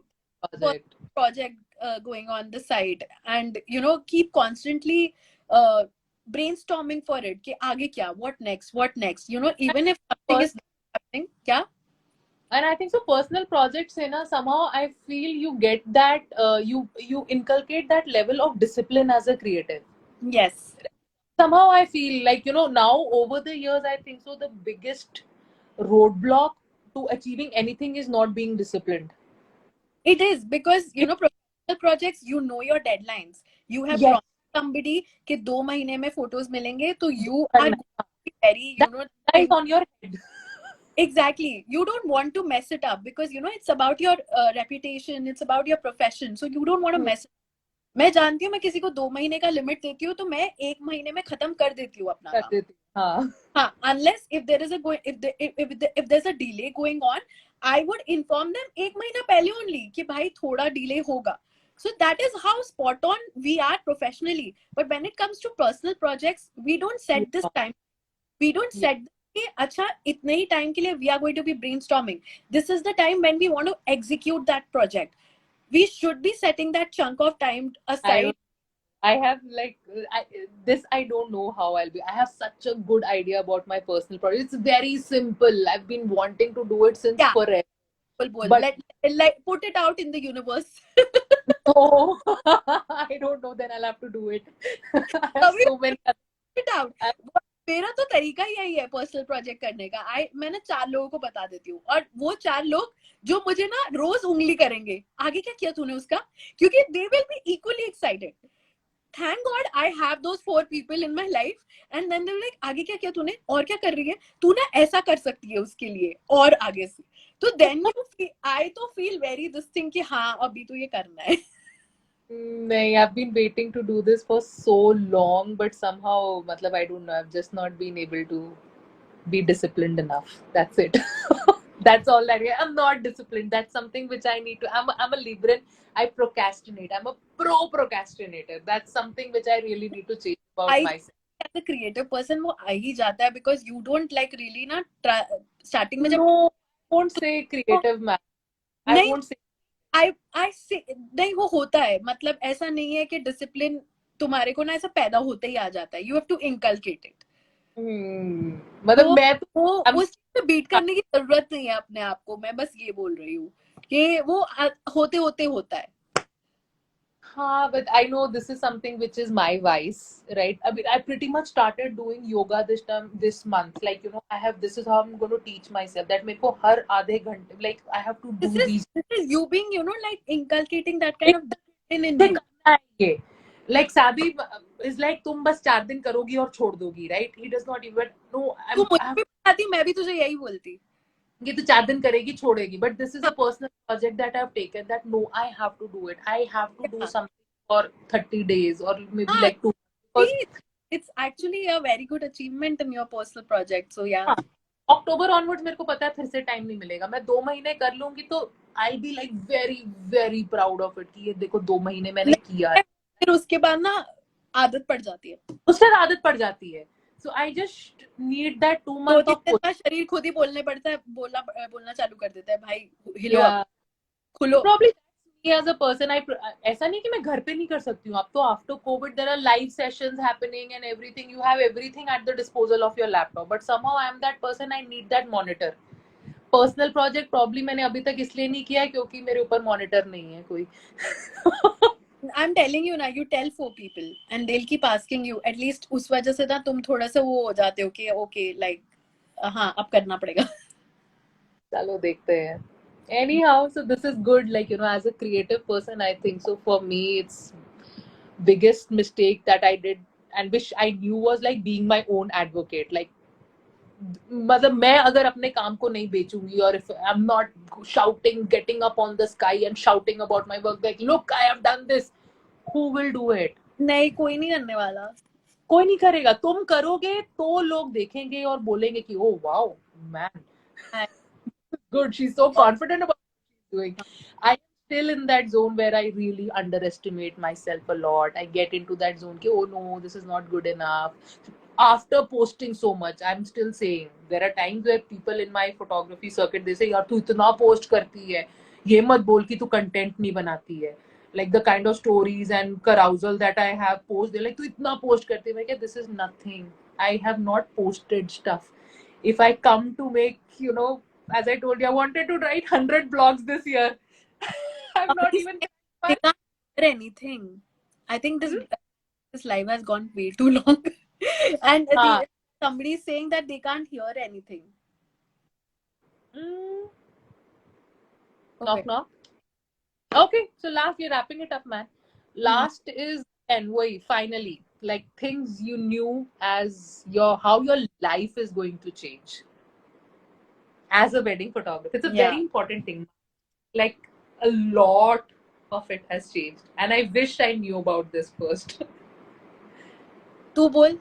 First project. project going on the side, and keep constantly uh, brainstorming for it कि आगे क्या, what next, even if something is happening क्या. And I think so personal projects है ना, somehow I feel you get that you inculcate that level of discipline as a creative. Yes, Somehow I feel like now over the years I think so the biggest roadblock to achieving anything is not being disciplined. it is, because professional projects, your deadlines, you have Yes, promised somebody कि 2 महीने में photos मिलेंगे, तो you are करना. going to be very That lies on your head. exactly, you don't want to mess it up, because it's about your reputation, it's about your profession, so you don't want to mess it. मैं जानती हूँ, मैं किसी को 2 महीने का limit देती हूँ, तो मैं 1 महीने में खत्म कर देती हूँ अपना कर काम. देती. हाँ. हाँ, unless if there is a if there's a delay going on, I would inform them 1 महीना पहले only कि भाई थोड़ा delay होगा. So that is how spot on we are professionally. But when it comes to personal projects, we don't set this time. We don't Yeah. set कि अच्छा इतने ही time के लिए we are going to be brainstorming. This is the time when we want to execute that project. We should be setting that chunk of time aside. I have this. I don't know how I'll be. I have such a good idea about my personal project. It's very simple. I've been wanting to do it since Yeah, forever. bol. But Let put it out in the universe. no, I don't know. Then I'll have to do it. I have कभी so many. put it out. मेरा तो तरीका ही यही है personal project करने का. मैं ना 4 लोगों को बता देती हूँ, और वो 4 लोग जो मुझे ना रोज उंगली करेंगे, आगे क्या किया तूने उसका, क्योंकि they will be equally excited. Thank God I have those 4 people in my life, and then they're like, आगे क्या किया तूने, और क्या कर रही है तू, ना ऐसा कर सकती है उसके लिए और आगे से. तो then I तो feel very this thing कि हाँ अभी तो ये करना है. नहीं, I've been waiting to do this for so long, but somehow, मतलब I don't know. I've just not been able to be disciplined enough. That's it. That's all that I'm not disciplined. That's something which I need to. I'm a Libran. I procrastinate. I'm a pro procrastinator. That's something which I really need to change about I myself. as a creative person वो आ ही जाता है, because you don't like really ना starting में जब No, I won't say creative man. I नहीं won't say. I say नहीं, वो होता है, मतलब ऐसा नहीं है कि डिसिप्लिन तुम्हारे को ना ऐसा पैदा होते ही आ जाता है. You have to inculcate it. मतलब तो मैं तो वो I'm उस चीज पे बीट करने की जरूरत नहीं है अपने आप को. मैं बस ये बोल रही हूँ कि वो होते होते होता है. हाँ, but I know this is something which is my vice, right? I mean, I pretty much started doing yoga this month. Like, I have, this is how I'm going to teach myself that मेरे को हर आधे घंटे, like, I have to do these. This is you being, like inculcating that kind of discipline in you. करना है ये. Like, Sabi is like, तुम बस 4 दिन करोगी और छोड़ दोगी, right? He does not even, no, तू मुझे भी बताती, मैं भी तुझे यही बोलती. ये तो 4 दिन करेगी छोड़ेगी. But this is a personal project that I've taken that no, I have to do it. I have to do something for 30 days or maybe like 2 because it's actually a very good achievement in your personal project. So yeah. October onwards मेरे को पता है फिर से time नहीं मिलेगा. मैं 2 महीने कर लूंगी तो I be like very very proud of it कि ये देखो 2 महीने मैंने किया है. फिर उसके बाद ना आदत पड़ जाती है. उससे आदत पड़ जाती है. So I just need that 2 month of शरीर खुद ही बोलने पड़ता है, बोलना चालू कर देता है, भाई हिलो, खुलो. Probably me as a person, ऐसा नहीं कि मैं घर पे नहीं कर सकती हूँ. अब तो after COVID there are live sessions happening and everything. You have everything at the disposal of your laptop. But somehow I am that person. I need that monitor. Personal project probably मैंने अभी तक इसलिए नहीं किया है क्योंकि मेरे ऊपर मॉनिटर नहीं है कोई. I'm telling you ना, you tell 4 people and they'll keep asking you. At least उस वजह से ना तुम थोड़ा सा वो हो जाते हो कि okay like हाँ अब करना पड़ेगा. चलो देखते हैं. Anyhow, so this is good. Like, as a creative person, I think so. For me, it's biggest mistake that I did and which I knew was like being my own advocate. Like, मतलब मैं अगर अपने काम को नहीं बेचूंगी और if I'm not shouting, getting up on the sky and shouting about my work, like, look, I have done this. Who will do it? नहीं, कोई नहीं करने वाला. कोई नहीं करेगा. तुम करोगे तो लोग देखेंगे और बोलेंगे कि oh wow, man, good, she's so confident about what she's doing. I am still in that zone where I really underestimate myself a lot. I get into that zone कि oh no, this is not good enough. After posting so much, I'm still saying there are times where people in my photography circuit they say यार तू इतना post करती है, ये मत बोल कि तू content नहीं बनाती है. Like the kind of stories and carousel that I have posted, they're like तू इतना post करती है. मैं क्या, this is nothing. I have not posted stuff. If I come to make, as I told you, I wanted to write 100 blogs this year. I'm not even. They can't hear anything. I think this live has gone way too long. And somebody is saying that they can't hear anything. Knock, knock. Okay, so last, we're wrapping it up, man. Last is envoy, finally. Like things you knew as how your life is going to change as a wedding photographer. It's a very important thing. Like a lot of it has changed. And I wish I knew about this first. तू बोल.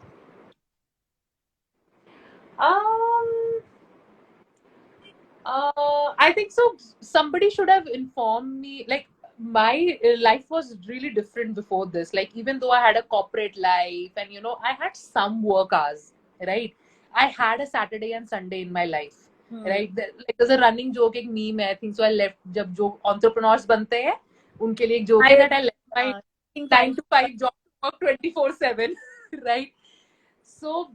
I think so. Somebody should have informed me. Like my life was really different before this. Like even though I had a corporate life and I had some work hours, right? I had a Saturday and Sunday in my life, right? There's a running joke, एक meme है. I think so. I left जब जो entrepreneurs बनते हैं, उनके लिए एक joke है that I left my 9 to 5 job to work 24/7, right? So,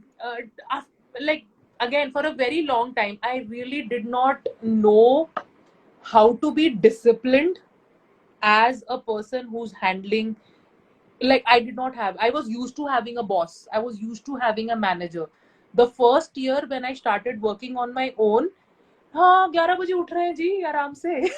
like again, for a very long time, I really did not know how to be disciplined as a person who's handling. Like I was used to having a boss. I was used to having a manager. The first year when I started working on my own, हाँ 11 बजे उठ रहे हैं जी आराम से.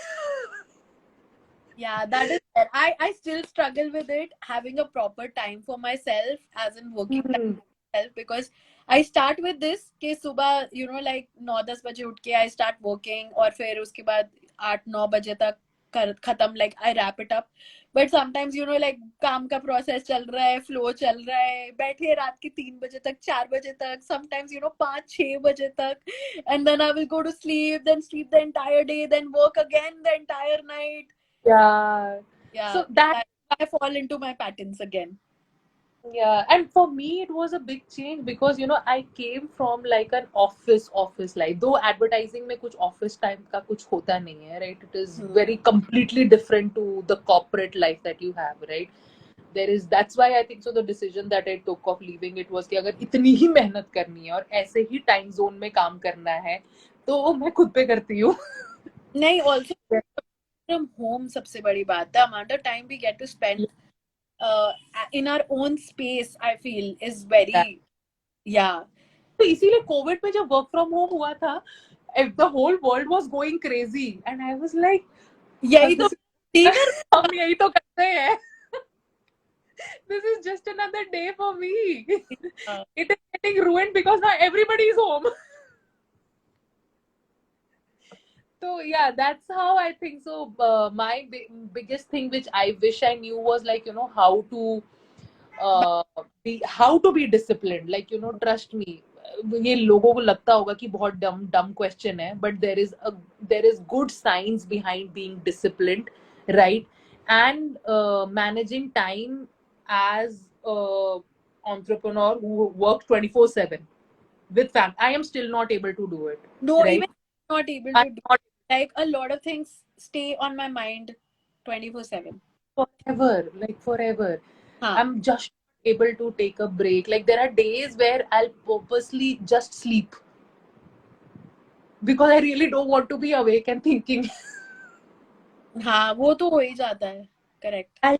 Yeah, that is fair. I still struggle with it, having a proper time for myself as in working time for myself, because I start with this कि सुबह like 9-10 बजे उठ के I start working और फिर उसके बाद 8-9 बजे तक खत्म, like I wrap it up. But sometimes like काम का process चल रहा है, flow चल रहा है, बैठे रात के 3 बजे तक, 4 बजे तक, sometimes 5-6 बजे तक, and then I will go to sleep, then sleep the entire day, then work again the entire night. Yeah. So that I fall into my patterns again. Yeah, and for me it was a big change because I came from like an office life. Though advertising में कुछ office time का कुछ होता नहीं है, right? It is very completely different to the corporate life that you have, right? That's why I think so the decision that I took of leaving it was कि अगर इतनी ही मेहनत करनी है और ऐसे ही time zone में काम करना है तो मैं खुद पे करती हूँ. नहीं, also from home सबसे बड़ी बात, the amount of time we get to spend in our own space, I feel is very तो इसीलिए कोविड में जब वर्क फ्रॉम होम हुआ था, the whole world was going crazy and I was like यही तो हम यही तो करते हैं. This is just another day for me. It is getting ruined because now everybody is home. So yeah, that's how I think so. My biggest thing which I wish I knew was like how to be disciplined. Like trust me. ये लोगों को लगता होगा कि बहुत dumb question है, but there is good science behind being disciplined, right? And managing time as a entrepreneur who works 24/7 with family. I am still not able to do it. No, right? even not able to do it. Like a lot of things stay on my mind 24/7. forever, like forever. हाँ I'm just able to take a break. Like there are days where I'll purposely just sleep because I really don't want to be awake and thinking. हाँ वो तो हो ही जाता है. Correct. I'll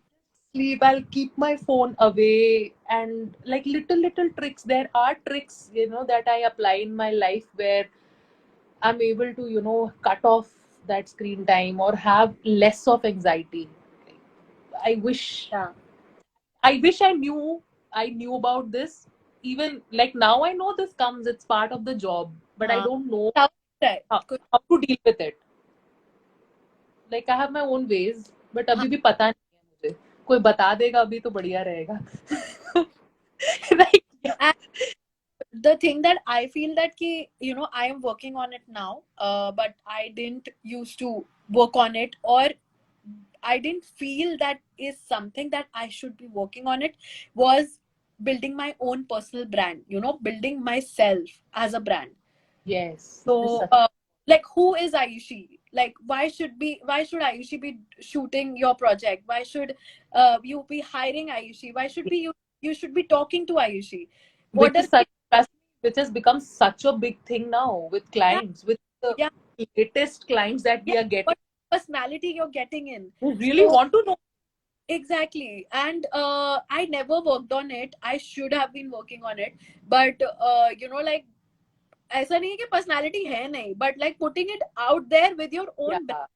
sleep, I'll keep my phone away, and like little tricks. There are tricks, that I apply in my life where I'm able to, cut off that screen time or have less of anxiety. I wish Yeah. I wish I knew about this. Even like now I know this comes, it's part of the job, but I हाँ don't know सब है how, कुछ. how to deal with it. Like I have my own ways, but हाँ अभी भी पता नहीं है मुझे. कोई बता देगा अभी तो बढ़िया रहेगा. Like, yeah. and the thing that I feel that ki, I am working on it now, but I didn't used to work on it, or I didn't feel that is something that I should be working on it, was building my own personal brand, building myself as a brand. Yes, that is So such. like who is Aayushi? Like why should Aayushi be shooting your project? Why should you be hiring Aayushi? Why should be you should be talking to Aayushi? Which What is are such which has become such a big thing now with yeah, clients, with the yeah, latest clients that yeah, we are getting. what personality you're getting in? Who really So want to know. exactly, and I never worked on it. I should have been working on it, but like ऐसा नहीं है कि personality है नहीं, but like putting it out there with your own Yeah.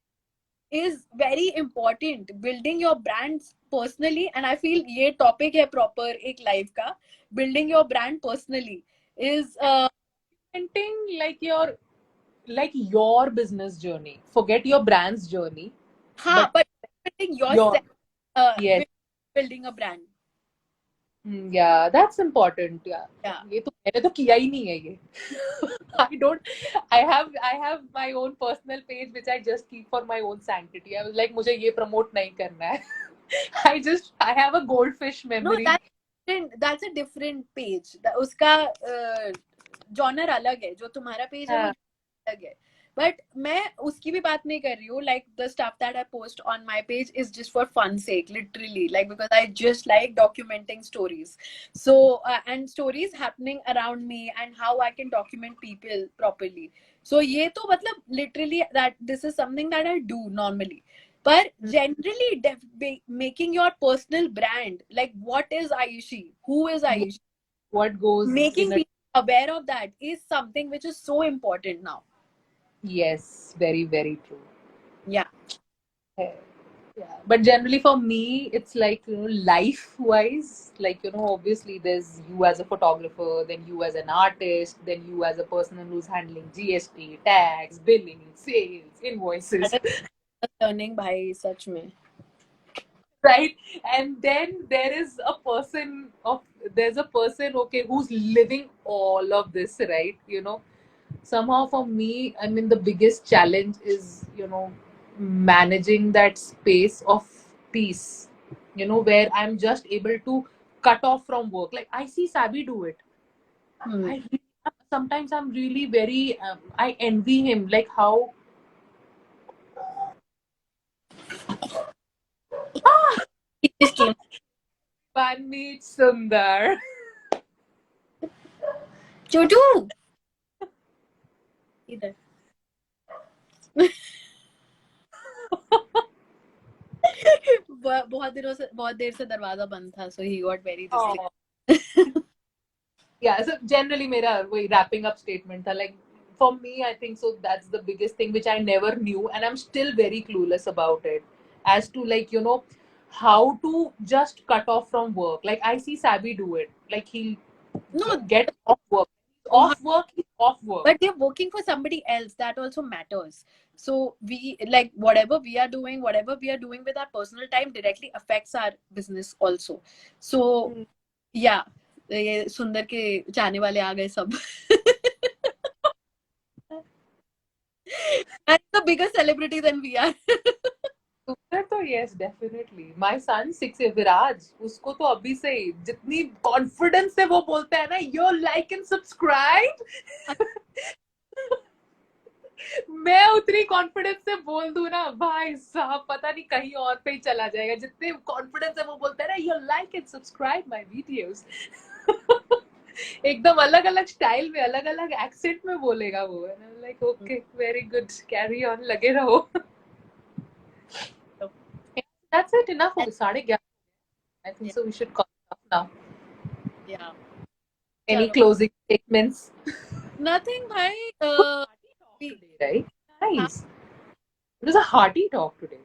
is very important. Building your brands personally, and I feel ये topic है proper एक life का. Building your brand personally is Painting like your business journey. Forget your brand's journey, हाँ, but but building your yourself yes. with building a brand. Yeah, that's important. Yeah. Yeah. ये तो मैंने तो किया ही नहीं है ये. I don't. I have my own personal page which I just keep for my own sanctity. I was like मुझे ये promote नहीं करना है. I have a goldfish No, memory. that's a different page. उसका जॉनर अलग है. जो तुम्हारा पेज है वो हाँ. अलग है. बट मैं उसकी भी बात नहीं कर रही हूँ. Like the stuff that I post on my page is just for fun sake, literally, like because I just like documenting stories. So and stories happening around me and how I can document people properly. So ये तो मतलब literally that this is something that I do normally. But generally, making your personal brand, like what is Aayushi? Who is Aayushi? What goes Making in a people aware of that is something which is so important now. yes, very very true. Yeah. Yeah, but generally for me it's like life wise, like obviously there's you as a photographer, then you as an artist, then you as a person who's handling GST, tax, billing, sales, invoices. That is learning by such में. Right, and then there's a person, okay, who's living all of this, right? Somehow for me, I mean, the biggest challenge is managing that space of peace, where I'm just able to cut off from work. Like I see Sabi do it. I really, sometimes I'm really very I envy him, like how He just came. Panmeet Sundar. Chotu. इधर. बहुत देर से दरवाजा बंद था, so he got very Oh. Yeah, so generally मेरा वही wrapping up statement था, like for me I think so that's the biggest thing which I never knew, and I'm still very clueless about it, as to like how to just cut off from work. Like I see Sabi do it, like he'll No, get off work. He's off work. but they're working for somebody else. That also matters. So we, like, whatever we are doing with our personal time directly affects our business also. So yeah, ये सुंदर के जाने वाले आ गए सब. And the bigger celebrity than we are. सुंदर तो yes definitely. My son 6 विराज, उसको तो अभी से ही जितनी कॉन्फिडेंस से वो बोलता है ना, you like and subscribe. मैं उतनी कॉन्फिडेंस से बोल दूं ना भाई साहब, पता नहीं कहीं और पे ही चला जाएगा। जितने कॉन्फिडेंस से वो बोलता है ना, you like and subscribe my videos, एकदम अलग अलग स्टाइल में, अलग अलग एक्सेंट में बोलेगा वो। Like okay, very good, carry on, लगे रहो। That's it, enough हो गया, 11:30। I think so we should call it off now. Yeah. Any चलो. closing statements? Nothing, bhai. Hearty talk today, right? Nice. It was a hearty talk today.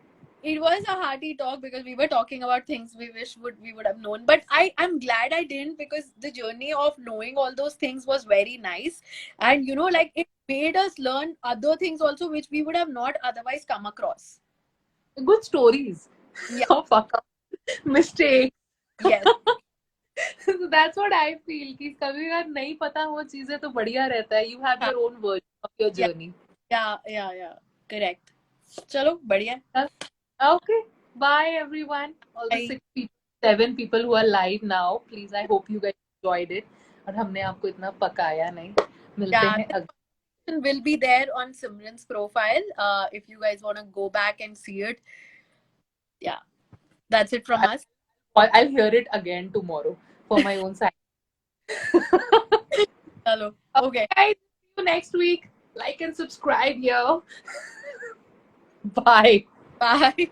It was a hearty talk because we were talking about things we would have known. But I'm glad I didn't, because the journey of knowing all those things was very nice. And like it made us learn other things also which we would have not otherwise come across. Good stories. Yeah. Oh, fuck up. Mistake. Yes. So that's what I feel कि कभी अगर नहीं पता हो चीजें तो बढ़िया रहता है. You have your own version of your Yeah. journey. Yeah. Correct. चलो बढ़िया. Okay. Bye everyone. All the Bye. 7 people who are live now. Please, I hope you guys enjoyed it. और हमने आपको इतना पकाया नहीं. मिलते हैं अगले. Will be there on Simran's profile. If you guys want to go back and see it. Yeah. That's it from us. I'll hear it again tomorrow for my own side. Hello. Okay. Guys, see you next week. Like and subscribe, yo. Bye. Bye.